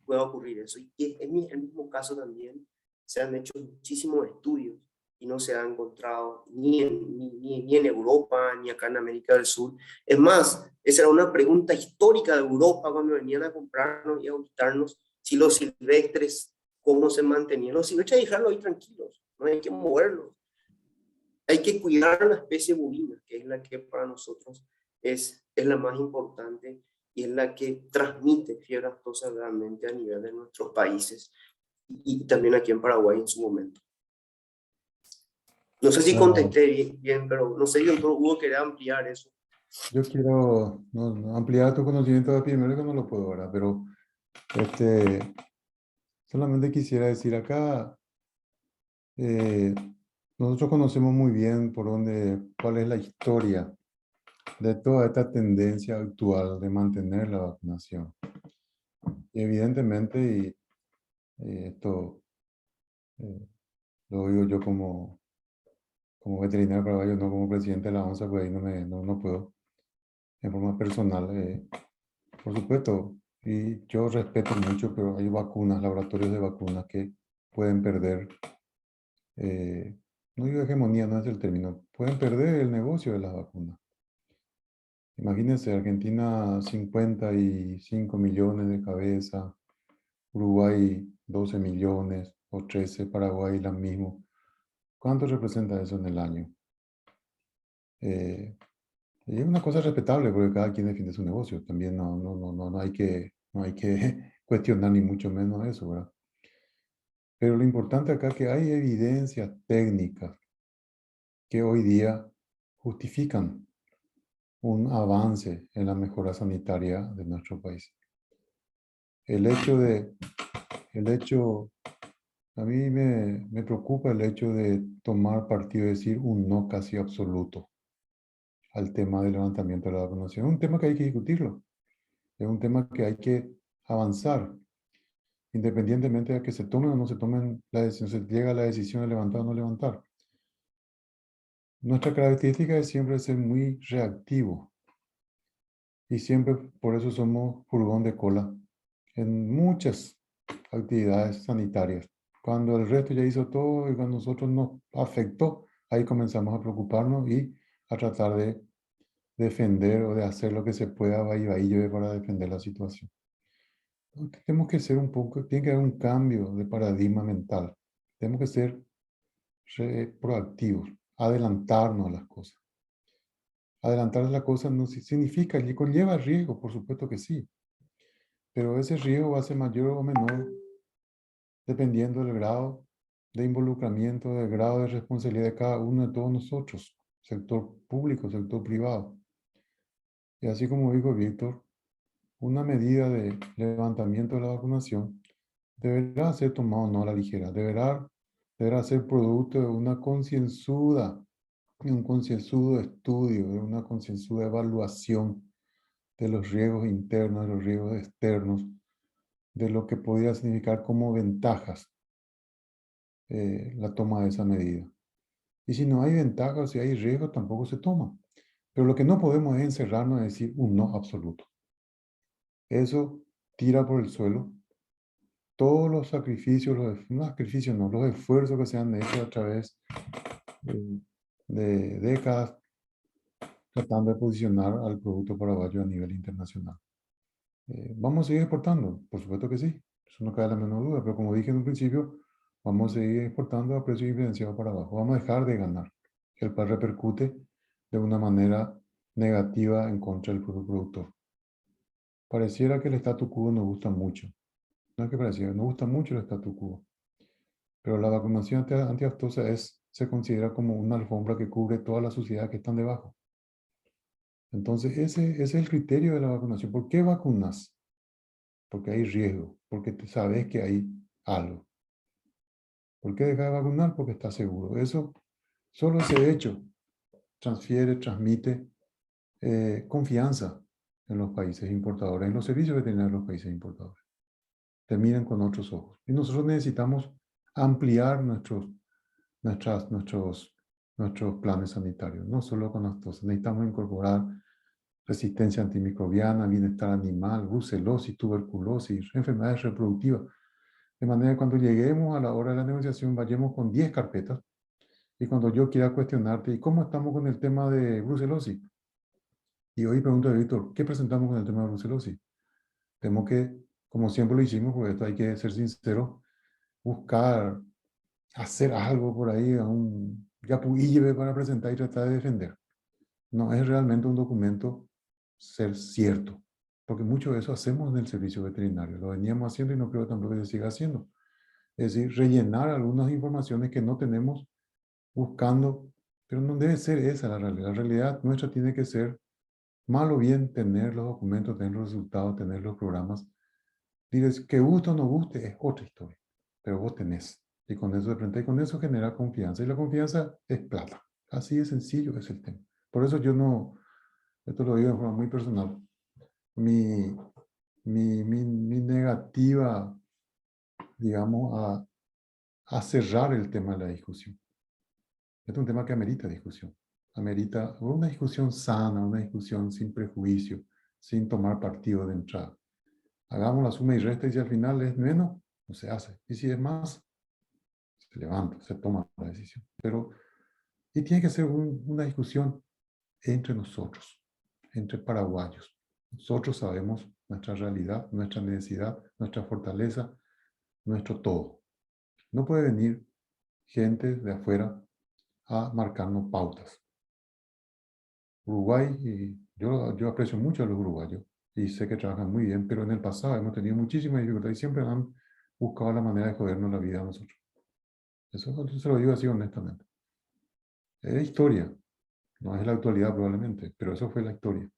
pueda ocurrir eso. Y en el mismo caso también se han hecho muchísimos estudios y no se ha encontrado ni en Europa, ni acá en América del Sur. Es más, esa era una pregunta histórica de Europa cuando venían a comprarnos y a auditarnos, si los silvestres, cómo se mantenían. Los silvestres hay que dejarlos ahí tranquilos, no hay que moverlos. Hay que cuidar a la especie bovina, que es la que para nosotros es la más importante y es la que transmite fiebre aftosa realmente a nivel de nuestros países y también aquí en Paraguay en su momento. No sé si Claro, contesté bien, pero no sé si el doctor Hugo quería ampliar eso. yo quiero no, ampliar tu conocimiento de epidemiológico, no lo puedo ahora, pero solamente quisiera decir acá, eh, Nosotros conocemos muy bien cuál es la historia de toda esta tendencia actual de mantener la vacunación. Y evidentemente, esto eh, lo digo yo como veterinario paraguayo, no como presidente de la ONSA, pues ahí no puedo, en forma personal. Por supuesto, y yo respeto mucho, pero hay vacunas, laboratorios de vacunas que pueden perder, no digo hegemonía, no es el término, pueden perder el negocio de las vacunas. Imagínense, Argentina 55 millones de cabeza, Uruguay 12 millones o 13, Paraguay la mismo. ¿Cuánto representa eso en el año? Eh, y es una cosa respetable porque cada quien defiende su negocio. También no hay que cuestionar ni mucho menos eso, ¿verdad? Pero lo importante acá es que hay evidencias técnicas que hoy día justifican un avance en la mejora sanitaria de nuestro país. El hecho de, el hecho, a mí me preocupa el hecho de tomar partido y decir un no casi absoluto al tema del levantamiento de la vacunación. Es un tema que hay que discutirlo. Es un tema que hay que avanzar, independientemente de que se tomen o no se tomen la decisión, se llega a la decisión de levantar o no levantar. Nuestra característica es siempre ser muy reactivo y siempre por eso somos furgón de cola en muchas actividades sanitarias. Cuando el resto ya hizo todo y cuando nosotros nos afectó, ahí comenzamos a preocuparnos y a tratar de defender o de hacer lo que se pueda para defender la situación. Tenemos que ser tiene que haber un cambio de paradigma mental. Tenemos que ser proactivos, adelantarnos a las cosas. Adelantar las cosas no significa, y conlleva riesgo, por supuesto que sí, pero ese riesgo va a ser mayor o menor dependiendo del grado de involucramiento, del grado de responsabilidad de cada uno de todos nosotros, sector público, sector privado. Y así como dijo Víctor, una medida de levantamiento de la vacunación deberá ser tomado no a la ligera, deberá ser producto de un concienzudo estudio, de una concienzuda evaluación de los riesgos internos, de los riesgos externos, de lo que podría significar como ventajas la toma de esa medida. Y si no hay ventajas o si hay riesgos, tampoco se toma. Pero lo que no podemos es encerrarnos y decir un no absoluto. Eso tira por el suelo todos los sacrificios, no sacrificios, no, los esfuerzos que se han hecho a través de décadas tratando de posicionar al producto paraguayo a nivel internacional. ¿Vamos a seguir exportando? Por supuesto que sí, eso no cabe la menor duda, pero como dije en un principio, vamos a seguir exportando a precios diferenciados para abajo. Vamos a dejar de ganar. El cual repercute de una manera negativa en contra del propio productor. Pareciera que el statu quo nos gusta mucho. No es que pareciera, nos gusta mucho el statu quo. Pero la vacunación antiaftosa se considera como una alfombra que cubre toda la suciedad que están debajo. Entonces, ese es el criterio de la vacunación. ¿Por qué vacunas? Porque hay riesgo, porque sabes que hay algo. ¿Por qué dejar de vacunar? Porque estás seguro. Solo ese hecho transmite confianza en los países importadores, en los servicios veterinarios de los países importadores. Te miran con otros ojos. Y nosotros necesitamos ampliar nuestros planes sanitarios, no solo con aftosa. Necesitamos incorporar resistencia antimicrobiana, bienestar animal, brucelosis, tuberculosis, enfermedades reproductivas. De manera que cuando lleguemos a la hora de la negociación, vayamos con 10 carpetas y cuando yo quiera cuestionarte, ¿y cómo estamos con el tema de brucelosis? Y hoy pregunto a Víctor, ¿qué presentamos con el tema de brucelosis? Tenemos que, como siempre lo hicimos, porque esto hay que ser sincero, buscar hacer algo por ahí, a un yapuille para presentar y tratar de defender. No es realmente un documento ser cierto, porque mucho de eso hacemos en el servicio veterinario, lo veníamos haciendo y no creo tampoco que se siga haciendo. Es decir, rellenar algunas informaciones que no tenemos buscando, pero no debe ser esa la realidad. La realidad nuestra tiene que ser, mal o bien, tener los documentos, tener los resultados, tener los programas. Diles, que guste o no guste, es otra historia, pero vos tenés. Y con eso de frente, y con eso genera confianza. Y la confianza es plata. Así de sencillo es el tema. Por eso yo no, esto lo digo de forma muy personal, mi, mi negativa, digamos, a cerrar el tema de la discusión. Este es un tema que amerita discusión. Amerita una discusión sana, una discusión sin prejuicio, sin tomar partido de entrada. Hagamos la suma y resta y si al final es menos, no se hace. Y si es más, se levanta, se toma la decisión. Pero, y tiene que ser una discusión entre nosotros, entre paraguayos. Nosotros sabemos nuestra realidad, nuestra necesidad, nuestra fortaleza, nuestro todo. No puede venir gente de afuera a marcarnos pautas. Uruguay, y yo aprecio mucho a los uruguayos y sé que trabajan muy bien, pero en el pasado hemos tenido muchísimas dificultades y siempre han buscado la manera de jodernos la vida a nosotros. Eso se lo digo así honestamente. Es historia, no es la actualidad probablemente, pero eso fue la historia.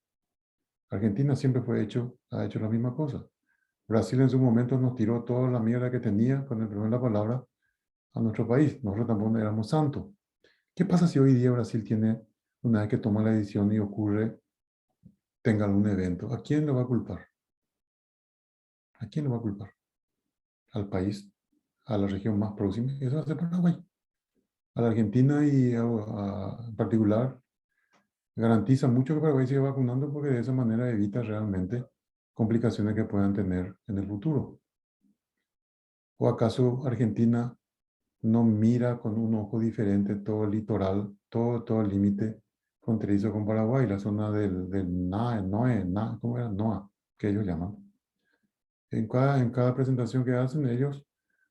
Argentina siempre ha hecho la misma cosa. Brasil en su momento nos tiró toda la mierda que tenía, con el perdón de la palabra, a nuestro país. Nosotros tampoco éramos santos. ¿Qué pasa si hoy día Brasil tiene, una vez que toma la decisión y ocurre, tenga algún evento? ¿A quién lo va a culpar? ¿A quién lo va a culpar? ¿Al país? ¿A la región más próxima? Eso va a ser Paraguay. A la Argentina y en particular garantiza mucho que Paraguay siga vacunando porque de esa manera evita realmente complicaciones que puedan tener en el futuro. ¿O acaso Argentina no mira con un ojo diferente todo el litoral, todo el límite fronterizo con Paraguay, la zona del ¿cómo era? NOA, que ellos llaman? En cada presentación que hacen, ellos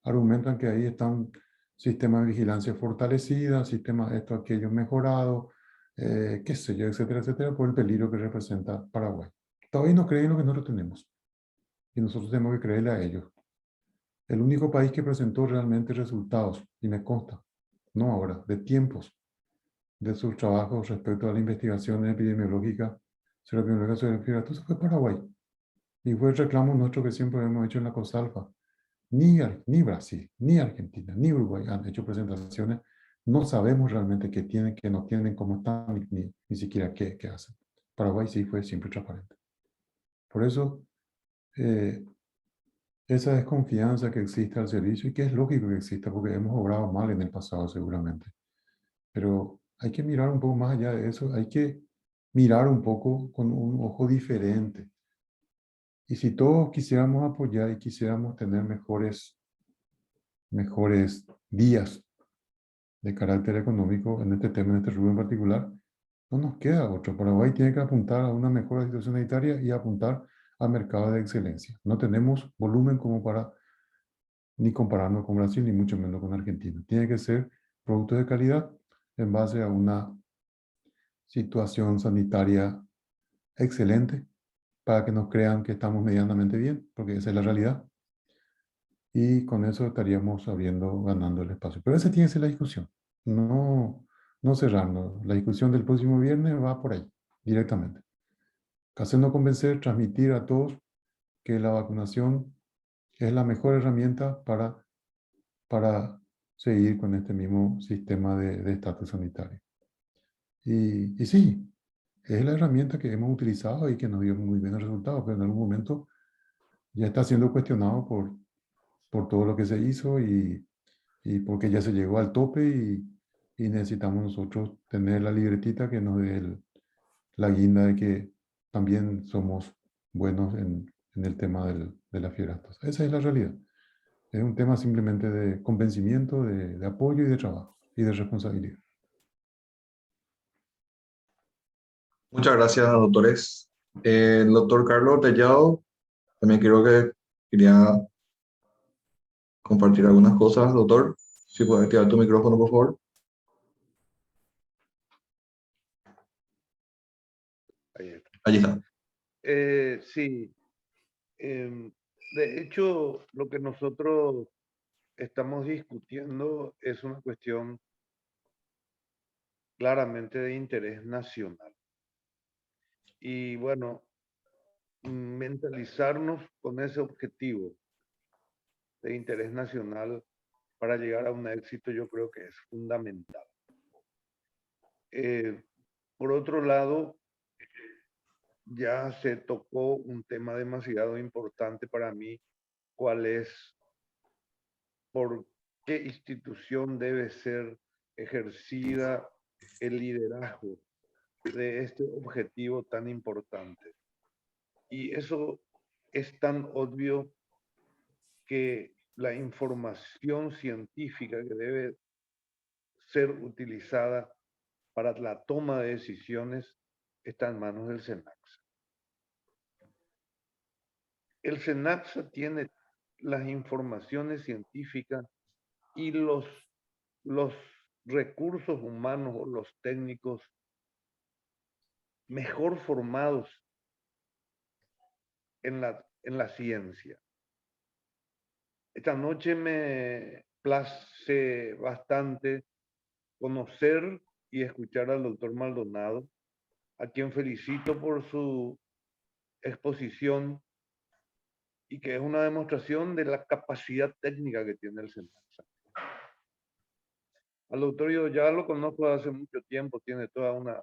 argumentan que ahí están sistemas de vigilancia fortalecida, sistemas esto, aquello mejorado, qué sé yo, etcétera, etcétera, por el peligro que representa Paraguay. Todavía no creen lo que nosotros tenemos y nosotros tenemos que creerle a ellos. El único país que presentó realmente resultados, y me consta, no ahora, de tiempos, de sus trabajos respecto a la investigación epidemiológica, seroepidemiológica sobre el fibra, eso fue Paraguay. Y fue el reclamo nuestro que siempre hemos hecho en la COSALFA. Ni Brasil, ni Argentina, ni Uruguay han hecho presentaciones. No sabemos realmente qué tienen, qué no tienen, cómo están, ni siquiera qué hacen. Paraguay sí fue siempre transparente. Por eso, eh, esa desconfianza que existe al servicio, y que es lógico que exista, porque hemos obrado mal en el pasado seguramente. Pero hay que mirar un poco más allá de eso, hay que mirar un poco con un ojo diferente. Y si todos quisiéramos apoyar y quisiéramos tener mejores días de carácter económico en este tema, en este rubro en particular, no nos queda otro. Paraguay tiene que apuntar a una mejor situación sanitaria y apuntar a mercados de excelencia. No tenemos volumen como para ni compararnos con Brasil, ni mucho menos con Argentina. Tiene que ser productos de calidad en base a una situación sanitaria excelente para que nos crean que estamos medianamente bien, porque esa es la realidad. Y con eso estaríamos ganando el espacio. Pero esa tiene que ser la discusión, no cerrarnos. La discusión del próximo viernes va por ahí, directamente. Hacernos convencer, transmitir a todos que la vacunación es la mejor herramienta para seguir con este mismo sistema de estatus sanitario. Y sí, es la herramienta que hemos utilizado y que nos dio muy buenos resultados, pero en algún momento ya está siendo cuestionado por todo lo que se hizo y porque ya se llegó al tope y necesitamos nosotros tener la libretita que nos dé la guinda de que también somos buenos en el tema de la fiebre aftosa. Esa es la realidad. Es un tema simplemente de convencimiento, de apoyo y de trabajo y de responsabilidad. Muchas gracias, doctores. El doctor Carlos Tellado, también creo que quería compartir algunas cosas, doctor. Si puedes activar tu micrófono, por favor. Ahí está. Allí está. Sí, de hecho, lo que nosotros estamos discutiendo es una cuestión claramente de interés nacional. Y bueno, mentalizarnos con ese objetivo de interés nacional para llegar a un éxito yo creo que es fundamental. Por otro lado, ya se tocó un tema demasiado importante para mí, cuál es, por qué institución debe ser ejercida el liderazgo de este objetivo tan importante. Y eso es tan obvio que la información científica que debe ser utilizada para la toma de decisiones está en manos del SENACSA. El SENACSA tiene las informaciones científicas y los recursos humanos o los técnicos mejor formados en la ciencia. Esta noche me place bastante conocer y escuchar al doctor Maldonado, a quien felicito por su exposición y que es una demostración de la capacidad técnica que tiene el SENACSA. Al doctor yo ya lo conozco hace mucho tiempo, tiene toda una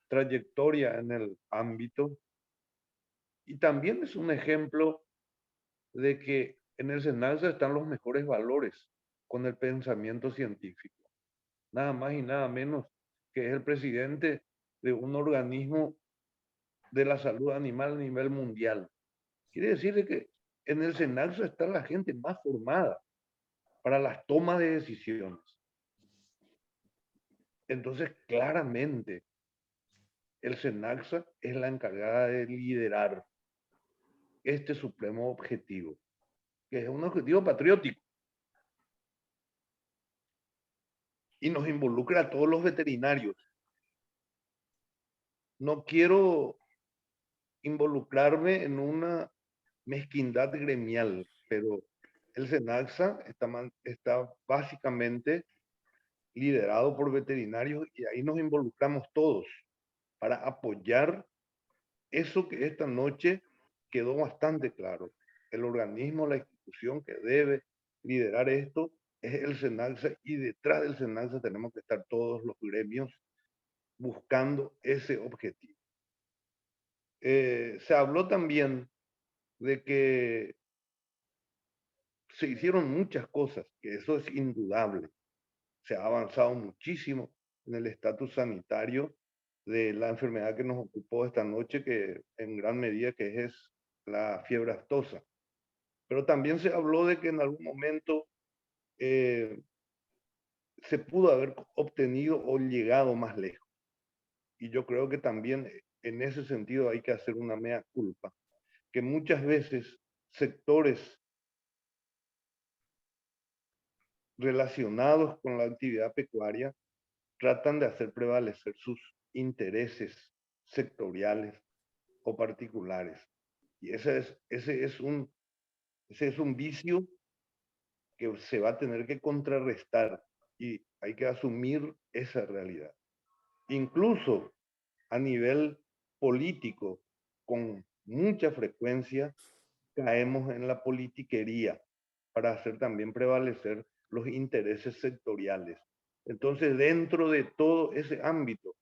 trayectoria en el ámbito y también es un ejemplo de que en el SENACSA están los mejores valores con el pensamiento científico. Nada más y nada menos que es el presidente de un organismo de la salud animal a nivel mundial. Quiere decir que en el SENACSA está la gente más formada para las tomas de decisiones. Entonces, claramente, el SENACSA es la encargada de liderar este supremo objetivo, que es un objetivo patriótico. Y nos involucra a todos los veterinarios. No quiero involucrarme en una mezquindad gremial, pero el SENACSA está básicamente liderado por veterinarios y ahí nos involucramos todos para apoyar eso que esta noche quedó bastante claro. El organismo, la institución que debe liderar esto es el SENACSA y detrás del SENACSA tenemos que estar todos los gremios buscando ese objetivo. Se habló también de que se hicieron muchas cosas, que eso es indudable. Se ha avanzado muchísimo en el estatus sanitario de la enfermedad que nos ocupó esta noche, que en gran medida que es la fiebre aftosa. Pero también se habló de que en algún momento se pudo haber obtenido o llegado más lejos. Y yo creo que también en ese sentido hay que hacer una mea culpa, que muchas veces sectores relacionados con la actividad pecuaria tratan de hacer prevalecer sus intereses sectoriales o particulares. Y ese es un vicio que se va a tener que contrarrestar y hay que asumir esa realidad. Incluso a nivel político, con mucha frecuencia caemos en la politiquería para hacer también prevalecer los intereses sectoriales. Entonces, dentro de todo ese ámbito,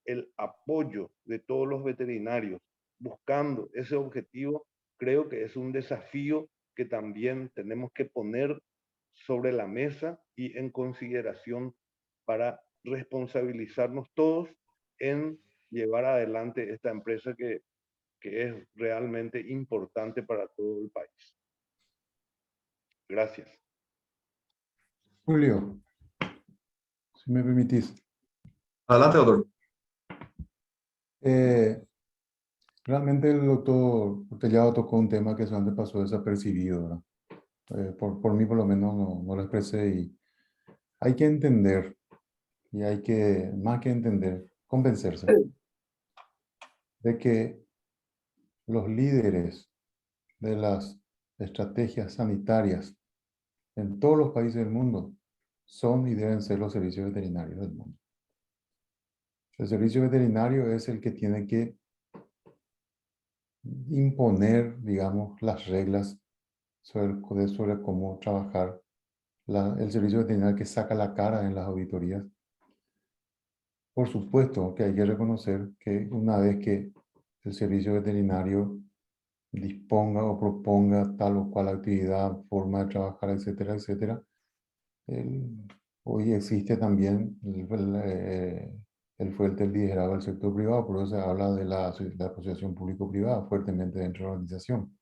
el apoyo de todos los veterinarios buscando ese objetivo, creo que es un desafío que también tenemos que poner sobre la mesa y en consideración para responsabilizarnos todos en llevar adelante esta empresa que es realmente importante para todo el país. Gracias. Julio, si me permitís. Adelante, doctor. Realmente el doctor Tellado tocó un tema que solamente pasó desapercibido, ¿verdad? Por mí por lo menos no lo expresé y hay que entender, y hay que, más que entender, convencerse de que los líderes de las estrategias sanitarias en todos los países del mundo son y deben ser los servicios veterinarios del mundo. El servicio veterinario es el que tiene que imponer, digamos, las reglas sobre cómo trabajar el servicio veterinario que saca la cara en las auditorías. Por supuesto que hay que reconocer que una vez que el servicio veterinario disponga o proponga tal o cual actividad, forma de trabajar, etcétera, etcétera, hoy existe también el fuerte liderazgo del sector privado, por eso se habla de la asociación público-privada fuertemente dentro de la organización.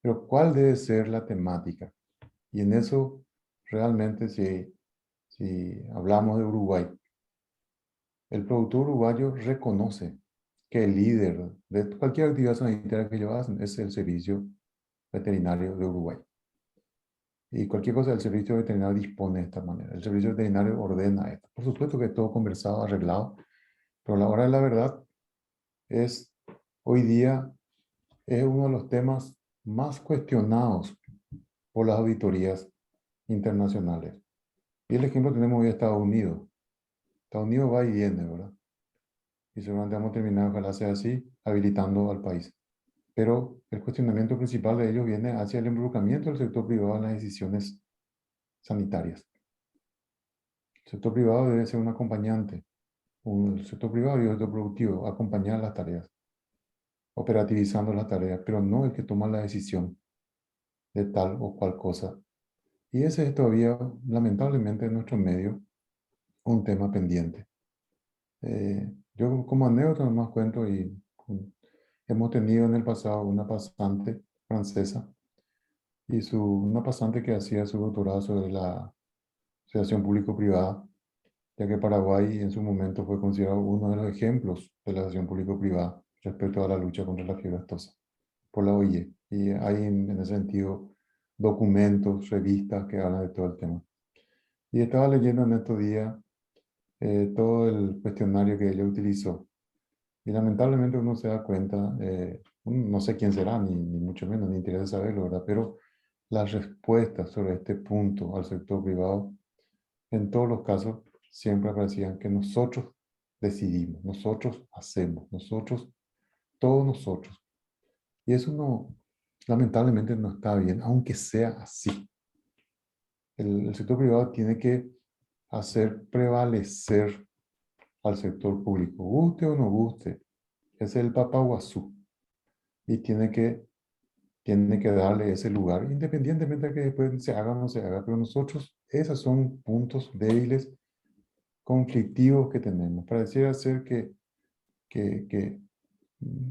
Pero ¿cuál debe ser la temática? Y en eso, realmente, si hablamos de Uruguay, el productor uruguayo reconoce que el líder de cualquier actividad sanitaria que ellos hacen es el servicio veterinario de Uruguay. Y cualquier cosa del servicio veterinario dispone de esta manera. El servicio veterinario ordena esto. Por supuesto que es todo conversado, arreglado, pero a la hora de la verdad es, hoy día, es uno de los temas más cuestionados por las auditorías internacionales. Y el ejemplo tenemos hoy Estados Unidos. Estados Unidos va y viene, ¿verdad? Y seguramente vamos a terminar, ojalá sea así, habilitando al país. Pero el cuestionamiento principal de ellos viene hacia el involucramiento del sector privado en las decisiones sanitarias. El sector privado debe ser un acompañante. El sector privado y el sector productivo, acompañar las tareas, operativizando las tareas, pero no el que toma la decisión de tal o cual cosa. Y ese es todavía, lamentablemente, en nuestro medio, un tema pendiente. Yo como anécdota nomás cuento y hemos tenido en el pasado una pasante francesa y una pasante que hacía su doctorado sobre la asociación público-privada, ya que Paraguay en su momento fue considerado uno de los ejemplos de la asociación público-privada respecto a la lucha contra la fiebre aftosa por la OIE. Y hay en ese sentido documentos, revistas que hablan de todo el tema. Y estaba leyendo en estos días todo el cuestionario que ella utilizó. Y lamentablemente uno se da cuenta, no sé quién será, ni mucho menos, ni interesa saberlo, ¿verdad? Pero las respuestas sobre este punto al sector privado, en todos los casos, siempre aparecían que nosotros decidimos, nosotros hacemos, nosotros, todos nosotros. Y eso no, lamentablemente no está bien, aunque sea así. El sector privado tiene que hacer prevalecer al sector público, guste o no guste. Es el papaguazú y tiene que darle ese lugar, independientemente de que después se haga o no se haga. Pero nosotros, esos son puntos débiles, conflictivos que tenemos. Pareciera ser que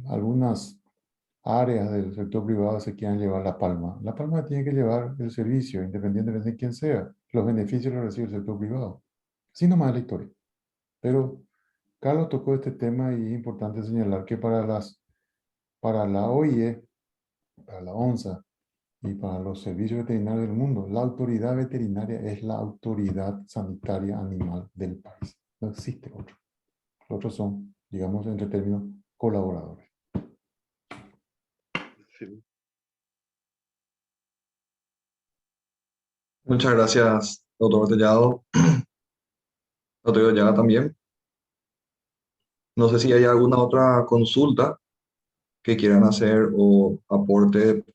algunas áreas del sector privado se quieran llevar la palma. La palma tiene que llevar el servicio, independientemente de quién sea. Los beneficios los recibe el sector privado. Así nomás es la historia. Pero Carlos tocó este tema y es importante señalar que para la OIE, para la ONSA y para los servicios veterinarios del mundo, la autoridad veterinaria es la autoridad sanitaria animal del país. No existe otro. Los otros son, digamos, entre términos, colaboradores. Sí. Muchas gracias, doctor Tellado. Doctor Llaga también. No sé si hay alguna otra consulta que quieran hacer o aporte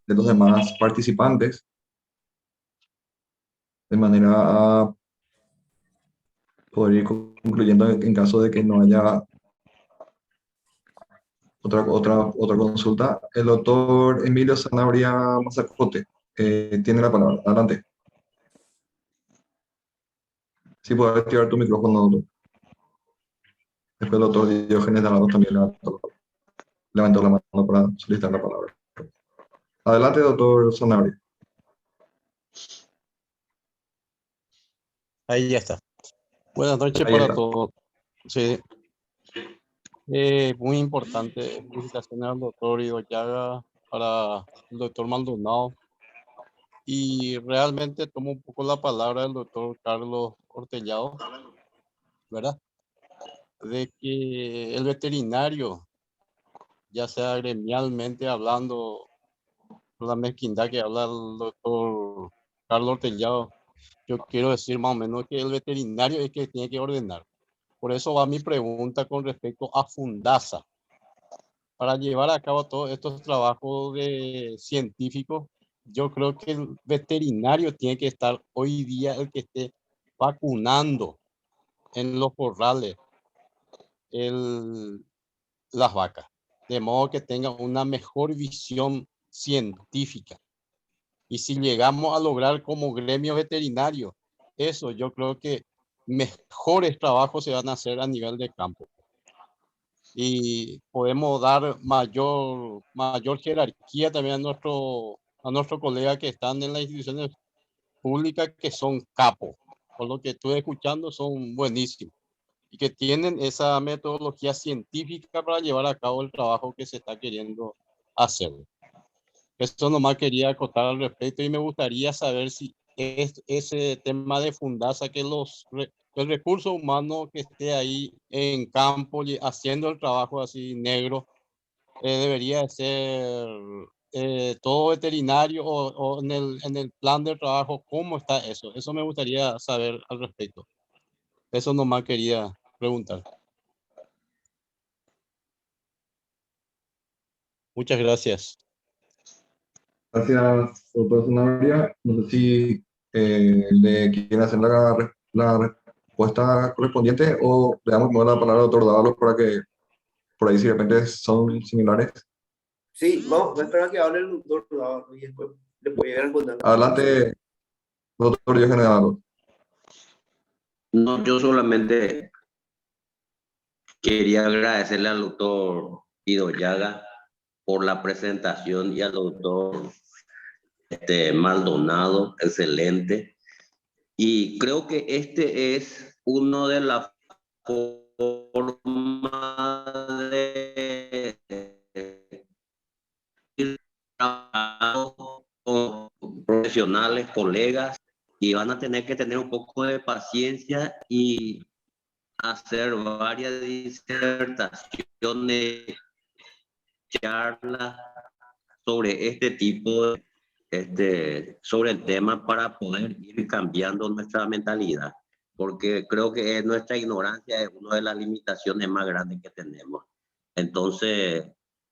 de los demás participantes, de manera a poder ir concluyendo en caso de que no haya otra consulta. El doctor Emilio Zanabria Mazacote tiene la palabra. Adelante. Si puedes activar tu micrófono, doctor. Después el doctor Diógenes Dalado también levantó la mano para solicitar la palabra. Adelante, doctor Zanabria. Ahí ya está. Buenas noches Ahí para está. todos. Sí, muy importante. Felicitaciones al doctor Ido Llaga, para el doctor Maldonado. Y realmente tomo un poco la palabra del doctor Carlos Hortellado, ¿verdad? De que el veterinario, ya sea gremialmente hablando, la mezquindad que habla el doctor Carlos Hortellado, yo quiero decir más o menos que el veterinario es que tiene que ordenar. Por eso va mi pregunta con respecto a Fundasa. Para llevar a cabo todos estos trabajos de científicos, yo creo que el veterinario tiene que estar hoy día el que esté vacunando en los corrales el- las vacas, de modo que tengan una mejor visión científica. Y si llegamos a lograr como gremio veterinario eso, yo creo que mejores trabajos se van a hacer a nivel de campo. Y podemos dar mayor jerarquía también a nuestros colegas que están en las instituciones públicas, que son capos. Por lo que estuve escuchando, son buenísimos y que tienen esa metodología científica para llevar a cabo el trabajo que se está queriendo hacer. Eso nomás quería acotar al respecto y me gustaría saber si es ese tema de Fundasa, que el recurso humano que esté ahí en campo haciendo el trabajo así negro, debería ser todo veterinario o en el plan de trabajo, ¿cómo está eso? Eso me gustaría saber al respecto. Eso nomás quería preguntar. Muchas gracias. Gracias, doctor Sanabria. No sé si le quieren hacer la respuesta correspondiente o le damos primero la palabra al doctor Dávalos para que por ahí si de repente son similares. Sí, vamos a esperar que hable el doctor Navarro y después le voy a responder. Adelante, doctor Diógenes Dávalos. No, yo solamente quería agradecerle al doctor Guido Llaga por la presentación y al doctor Maldonado, excelente. Y creo que este es uno de las formas de ir trabajando con profesionales, colegas, y van a tener que tener un poco de paciencia y hacer varias disertaciones, charlas sobre este tipo sobre el tema para poder ir cambiando nuestra mentalidad, porque creo que nuestra ignorancia es una de las limitaciones más grandes que tenemos. Entonces,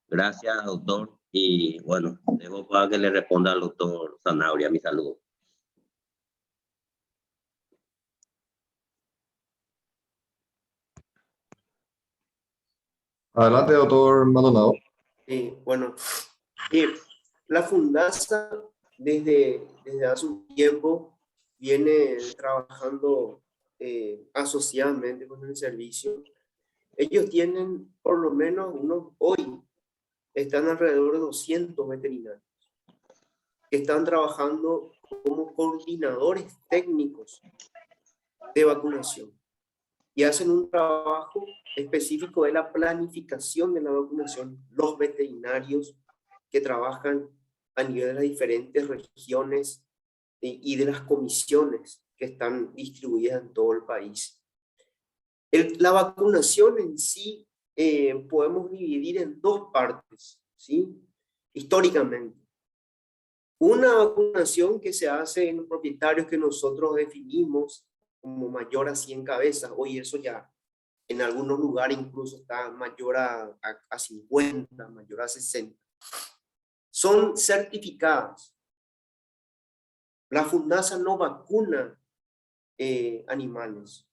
gracias, doctor, y bueno, dejo para que le responda al doctor Sanabria. Mi saludo. Adelante, doctor Maldonado. Bueno, la Fundasa desde hace un tiempo viene trabajando asociadamente con el servicio. Ellos tienen por lo menos hoy están alrededor de 200 veterinarios que están trabajando como coordinadores técnicos de vacunación y hacen un trabajo específico de la planificación de la vacunación, los veterinarios que trabajan a nivel de las diferentes regiones y de las comisiones que están distribuidas en todo el país. La vacunación en sí podemos dividir en dos partes, ¿sí? Históricamente. Una vacunación que se hace en los propietarios que nosotros definimos como mayor a 100 cabezas. Hoy eso ya en algunos lugares incluso está mayor a 50, mayor a 60. Son certificadas. La Fundasa no vacuna animales.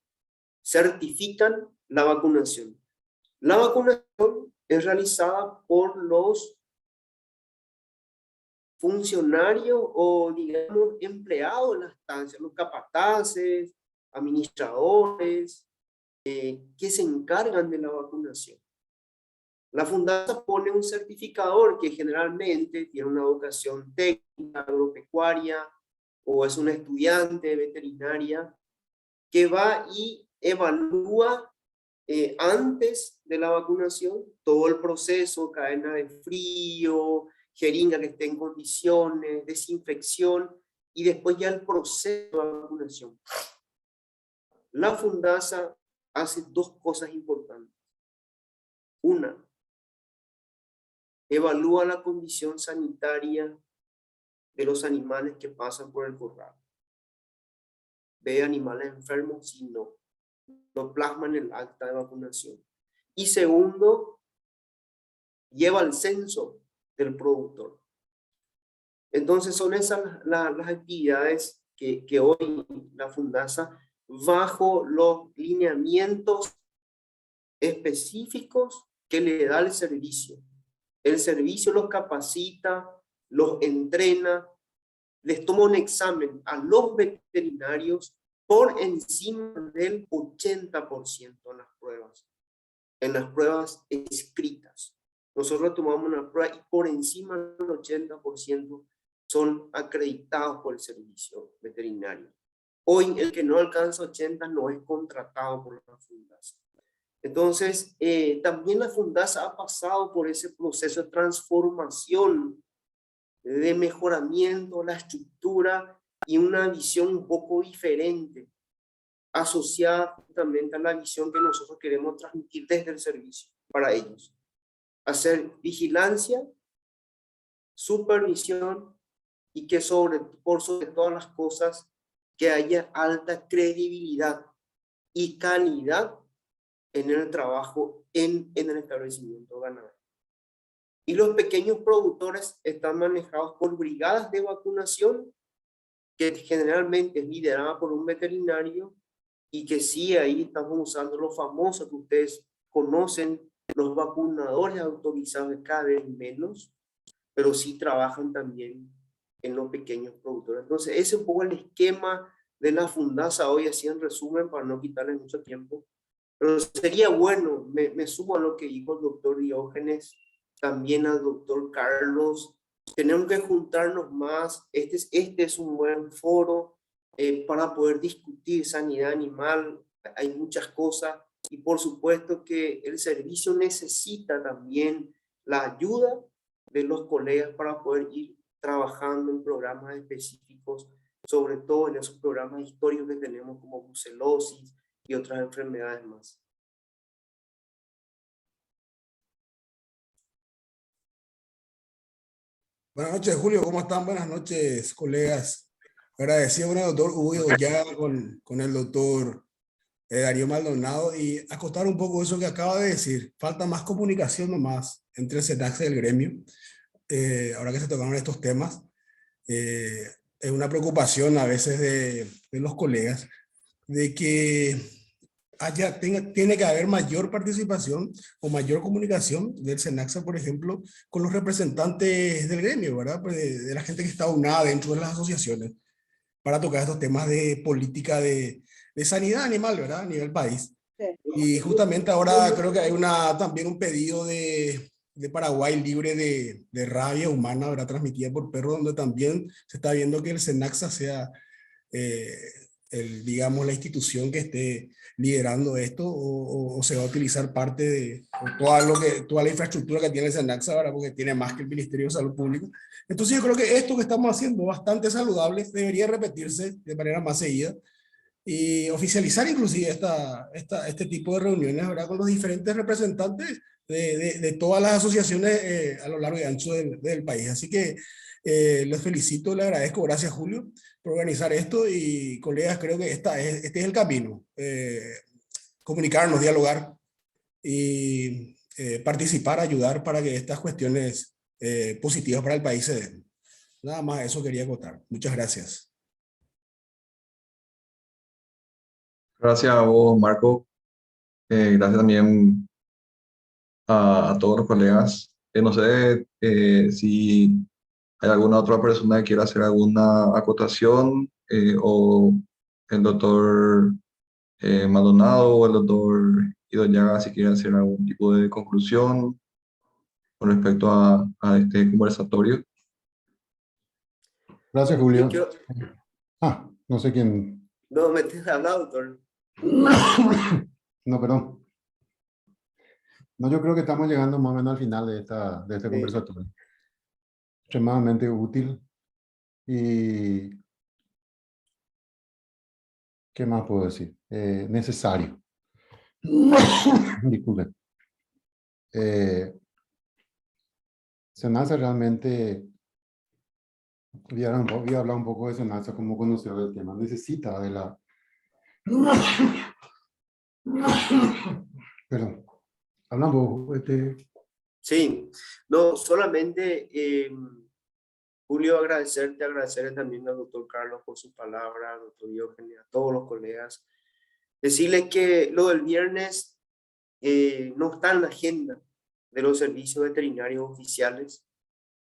Certifican la vacunación. La vacunación es realizada por los funcionarios o, digamos, empleados de la estancia, los capataces, administradores, que se encargan de la vacunación. La Fundasa pone un certificador que generalmente tiene una vocación técnica, agropecuaria, o es un estudiante de veterinaria, que va y evalúa antes de la vacunación todo el proceso, cadena de frío, jeringa que esté en condiciones, desinfección, y después ya el proceso de vacunación. La Fundasa hace dos cosas importantes. Una, evalúa la condición sanitaria de los animales que pasan por el corral. Ve animales enfermos si no. Lo plasma en el acta de vacunación. Y segundo, lleva el censo del productor. Entonces son esas las actividades que hoy la Fundasa, bajo los lineamientos específicos que le da el servicio. El servicio los capacita, los entrena, les toma un examen a los veterinarios por encima del 80% en las pruebas escritas. Nosotros tomamos una prueba y por encima del 80% son acreditados por el servicio veterinario. Hoy el que no alcanza 80 no es contratado por la Fundasa. Entonces, también la Fundasa ha pasado por ese proceso de transformación, de mejoramiento, la estructura y una visión un poco diferente, asociada justamente a la visión que nosotros queremos transmitir desde el servicio para ellos. Hacer vigilancia, supervisión y que por sobre todas las cosas que haya alta credibilidad y calidad en el trabajo en el establecimiento ganadero. Y los pequeños productores están manejados por brigadas de vacunación que generalmente es liderada por un veterinario y que sí, ahí estamos usando los famosos que ustedes conocen, los vacunadores autorizados cada vez menos, pero sí trabajan también en los pequeños productores. Entonces, ese es un poco el esquema de la Fundasa hoy, así en resumen, para no quitarle mucho tiempo. Pero sería bueno, me sumo a lo que dijo el doctor Diógenes, también al doctor Carlos, tenemos que juntarnos más, este es un buen foro para poder discutir sanidad animal, hay muchas cosas, y por supuesto que el servicio necesita también la ayuda de los colegas para poder ir trabajando en programas específicos, sobre todo en esos programas históricos que tenemos como brucelosis y otras enfermedades más. Buenas noches, Julio. ¿Cómo están? Buenas noches, colegas. Agradecido con el doctor Hugo ya con el doctor Darío Maldonado y acotar un poco eso que acaba de decir. Falta más comunicación nomás entre el SENACSA y el gremio. Ahora que se tocaron estos temas, es una preocupación a veces de los colegas de que tiene que haber mayor participación o mayor comunicación del SENACSA, por ejemplo, con los representantes del gremio, ¿verdad? Pues de la gente que está unada dentro de las asociaciones para tocar estos temas de política de sanidad animal, ¿verdad? A nivel país. Y justamente ahora creo que hay también un pedido de Paraguay libre de rabia humana, ¿verdad? Transmitida por perros, donde también se está viendo que el SENACSA sea digamos, la institución que esté liderando esto o se va a utilizar parte de toda la infraestructura que tiene el SENACSA, ¿verdad? Porque tiene más que el Ministerio de Salud Pública. Entonces yo creo que esto que estamos haciendo, bastante saludable, debería repetirse de manera más seguida y oficializar inclusive este tipo de reuniones, ¿verdad? Con los diferentes representantes de todas las asociaciones a lo largo y ancho del país. Así que les felicito, les agradezco, gracias Julio, por organizar esto y colegas, creo que este es el camino. Comunicarnos, dialogar y participar, ayudar para que estas cuestiones positivas para el país se den. Nada más eso quería acotar. Muchas gracias. Gracias a vos, Marco. Gracias también a todos los colegas. No sé si hay alguna otra persona que quiera hacer alguna acotación o el doctor Maldonado o el doctor Ido Llaga si quiere hacer algún tipo de conclusión con respecto a este conversatorio. Gracias, Julio. Quiero... No sé quién. No, me estás hablando, doctor. No, perdón. No, yo creo que estamos llegando más o menos al final de este conversatorio. Extremadamente útil. Y ¿qué más puedo decir? Necesario. Disculpe. SENACSA realmente, voy a hablar un poco de SENACSA como conocedor del tema, necesita de la... Perdón, hablando... Sí, no, solamente Julio, agradecerle también al doctor Carlos por su palabra, al doctor Diógenes, a todos los colegas. Decirles que lo del viernes no está en la agenda de los servicios veterinarios oficiales.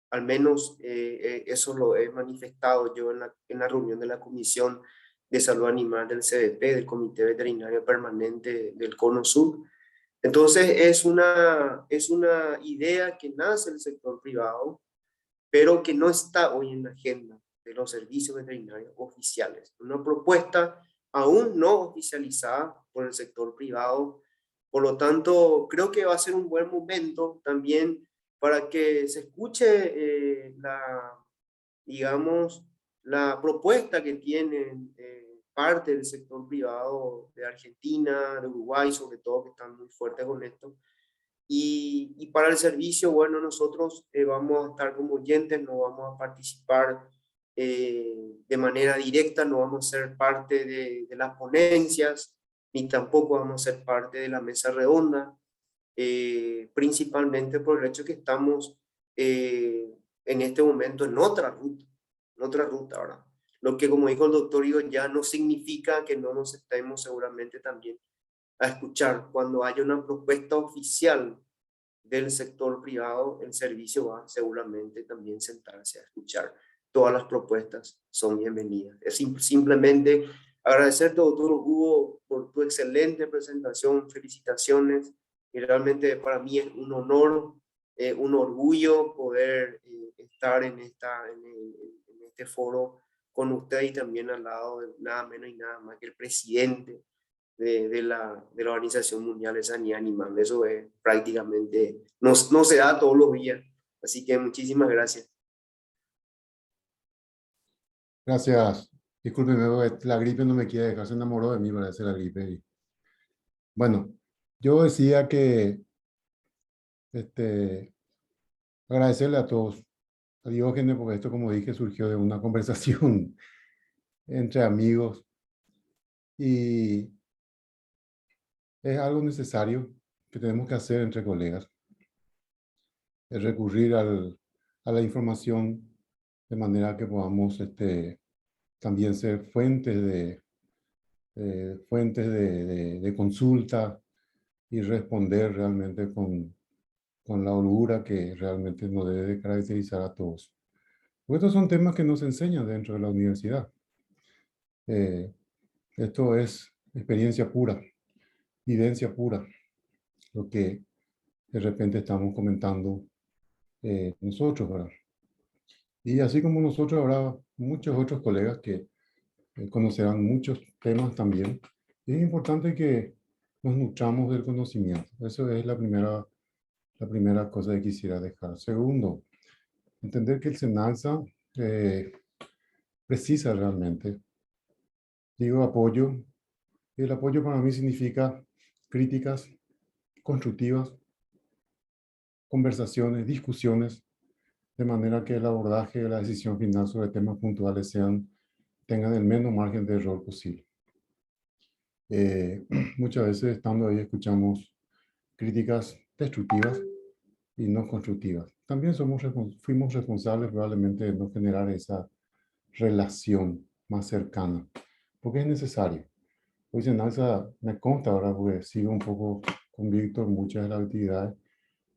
Al menos eso lo he manifestado yo en la reunión de la Comisión de Salud Animal del CDP, del Comité Veterinario Permanente del Cono Sur. Entonces es una idea que nace del sector privado, pero que no está hoy en la agenda de los servicios veterinarios oficiales. Una propuesta aún no oficializada por el sector privado. Por lo tanto, creo que va a ser un buen momento también para que se escuche digamos, la propuesta que tienen parte del sector privado de Argentina, de Uruguay, sobre todo, que están muy fuertes con esto. Y para el servicio, bueno, nosotros vamos a estar como oyentes, no vamos a participar de manera directa, no vamos a ser parte de las ponencias, ni tampoco vamos a ser parte de la mesa redonda, principalmente por el hecho que estamos en este momento en otra ruta ahora. Lo que, como dijo el doctor Igo, ya no significa que no nos estemos seguramente también a escuchar. Cuando haya una propuesta oficial del sector privado, el servicio va seguramente también sentarse a escuchar. Todas las propuestas son bienvenidas. Es simplemente agradecerte, doctor Hugo, por tu excelente presentación. Felicitaciones. Y realmente para mí es un honor, un orgullo poder estar en este foro con usted y también al lado de nada menos y nada más que el presidente de la Organización Mundial de Sanidad Animal. Eso es prácticamente, no se da todos los días. Así que muchísimas gracias. Gracias. Discúlpeme, la gripe no me quiere dejar, se enamoró de mí, parece la gripe. Bueno, yo decía que agradecerle a todos, a Diógenes, porque esto, como dije, surgió de una conversación entre amigos y es algo necesario que tenemos que hacer entre colegas, es recurrir a la información de manera que podamos también ser fuentes de consulta y responder realmente con la holgura que realmente nos debe de caracterizar a todos. Porque estos son temas que nos enseñan dentro de la universidad. Esto es experiencia pura, vivencia pura, lo que de repente estamos comentando nosotros, ¿verdad? Y así como nosotros, habrá muchos otros colegas que conocerán muchos temas también. Y es importante que nos nutramos del conocimiento. Eso es la primera cosa que quisiera dejar. Segundo, entender que el SENALSA precisa realmente, digo apoyo, y el apoyo para mí significa críticas constructivas, conversaciones, discusiones, de manera que el abordaje de la decisión final sobre temas puntuales tengan el menos margen de error posible. Muchas veces estando ahí escuchamos críticas destructivas y no constructivas. También fuimos responsables probablemente de no generar esa relación más cercana, porque es necesario. Hoy Senasa me consta ahora, porque sigo un poco con Víctor muchas de las actividades,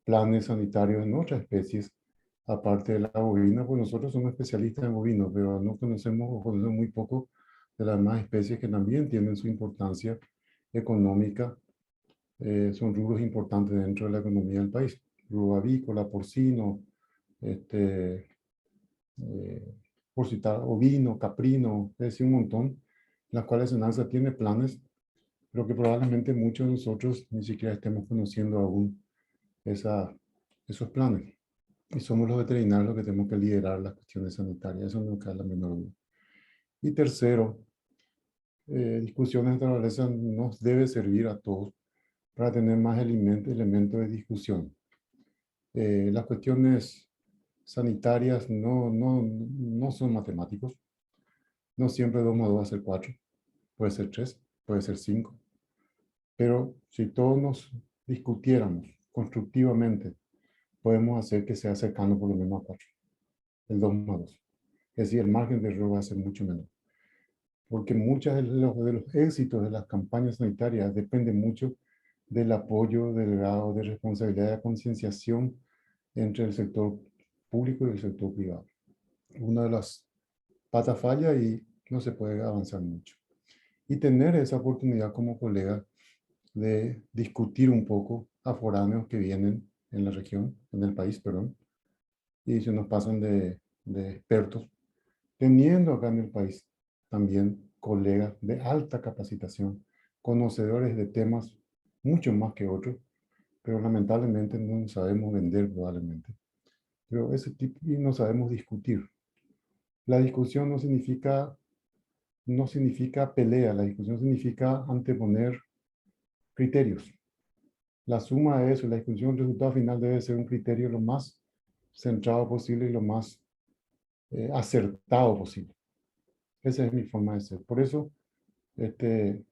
planes sanitarios en otras especies, aparte de la bovina, pues nosotros somos especialistas en bovinos, pero no conocemos o conocemos muy poco de las demás especies que también tienen su importancia económica, son rubros importantes dentro de la economía del país. Rubro avícola, porcino, por citar, ovino, caprino, es decir, un montón, las cuales Senasa tiene planes, pero que probablemente muchos de nosotros ni siquiera estemos conociendo aún esos planes. Y somos los veterinarios los que tenemos que liderar las cuestiones sanitarias, eso no cabe la menor duda. Y tercero, discusiones de naturaleza nos debe servir a todos para tener más elementos de discusión. Las cuestiones sanitarias no son matemáticos. No siempre 2 más 2 va a ser 4. Puede ser 3, puede ser 5. Pero si todos nos discutiéramos constructivamente, podemos hacer que sea cercano por lo menos a 4. el 2+2. Es decir, el margen de error va a ser mucho menor. Porque muchos de los éxitos de las campañas sanitarias dependen mucho del apoyo, del grado de responsabilidad de concienciación entre el sector público y el sector privado. Una de las patas falla y no se puede avanzar mucho. Y tener esa oportunidad como colega de discutir un poco a foráneos que vienen en la región, en el país, perdón, y se nos pasan de expertos, teniendo acá en el país también colegas de alta capacitación, conocedores de temas mucho más que otros, pero lamentablemente no sabemos vender probablemente. Pero ese tipo, y no sabemos discutir. La discusión no significa pelea, la discusión significa anteponer criterios. La suma de eso, la discusión, el resultado final debe ser un criterio lo más centrado posible y lo más acertado posible. Esa es mi forma de ser. Por eso, este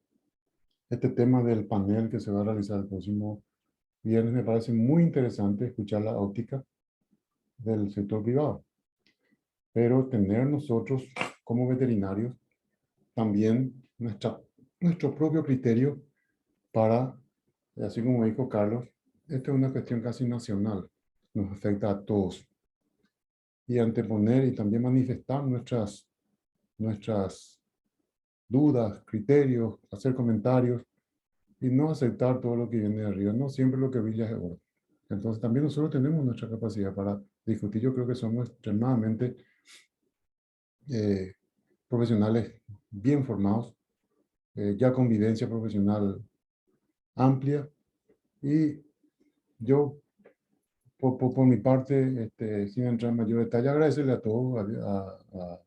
tema del panel que se va a realizar el próximo viernes me parece muy interesante escuchar la óptica del sector privado. Pero tener nosotros como veterinarios también nuestro propio criterio para, así como dijo Carlos, esta es una cuestión casi nacional, nos afecta a todos. Y anteponer y también manifestar nuestras dudas, criterios, hacer comentarios y no aceptar todo lo que viene de arriba, no siempre lo que brilla es oro. Entonces también nosotros tenemos nuestra capacidad para discutir. Yo creo que somos extremadamente profesionales bien formados, ya convivencia profesional amplia, y yo por mi parte, sin entrar en mayor detalle, agradecerle a todos, a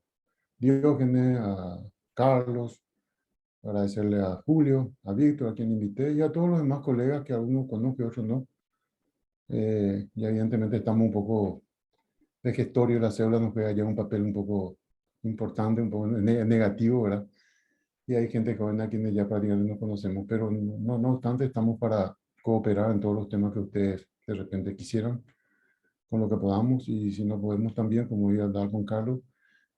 Diógenes, a Carlos, agradecerle a Julio, a Víctor, a quien invité, y a todos los demás colegas que algunos conozco y otros no. Y evidentemente estamos un poco de gestorio, la cédula nos juega ya un papel un poco importante, un poco negativo, ¿verdad? Y hay gente joven a quienes ya prácticamente no conocemos, pero no obstante estamos para cooperar en todos los temas que ustedes de repente quisieran, con lo que podamos, y si no podemos también, como voy a hablar con Carlos,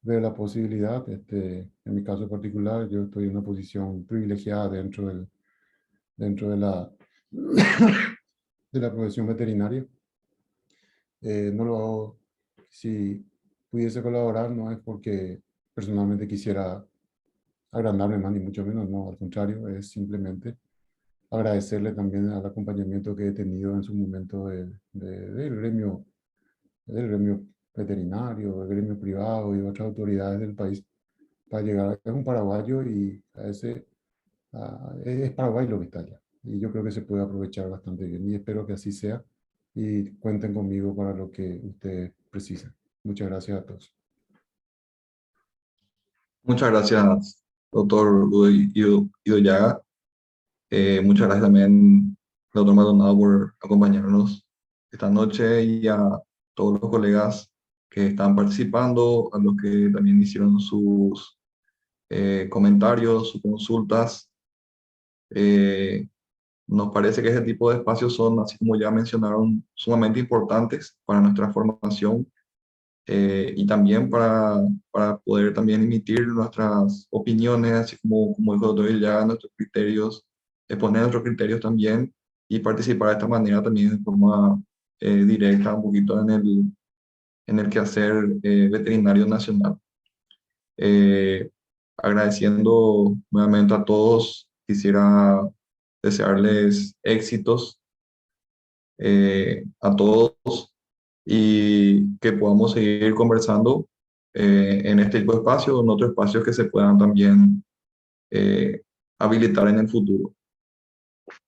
ver la posibilidad, en mi caso particular, yo estoy en una posición privilegiada dentro de la profesión veterinaria. No lo hago si pudiese colaborar, no es porque personalmente quisiera agrandarme más, ni mucho menos, no, al contrario, es simplemente agradecerle también al acompañamiento que he tenido en su momento del gremio veterinario, del gremio privado y otras autoridades del país para llegar. Es un paraguayo y es Paraguay lo que está allá. Y yo creo que se puede aprovechar bastante bien y espero que así sea y cuenten conmigo para lo que ustedes precisen. Muchas gracias a todos. Muchas gracias, doctor Ido Llaga. Muchas gracias también, doctor Maldonado, por acompañarnos esta noche, y a todos los colegas que están participando, a los que también hicieron sus comentarios, sus consultas. Nos parece que ese tipo de espacios son, así como ya mencionaron, sumamente importantes para nuestra formación, y también para poder también emitir nuestras opiniones, así como dijo el doctor Illaga, nuestros criterios, exponer nuestros criterios también, y participar de esta manera también de forma directa un poquito en el quehacer veterinario nacional. Agradeciendo nuevamente a todos, quisiera desearles éxitos a todos, y que podamos seguir conversando en este tipo de espacios o en otros espacios que se puedan también habilitar en el futuro.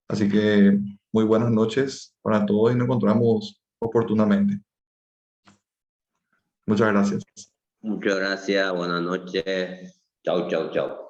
Así que muy buenas noches para todos y nos encontramos oportunamente. Muchas gracias. Muchas gracias, buenas noches. Chau, chau, chau.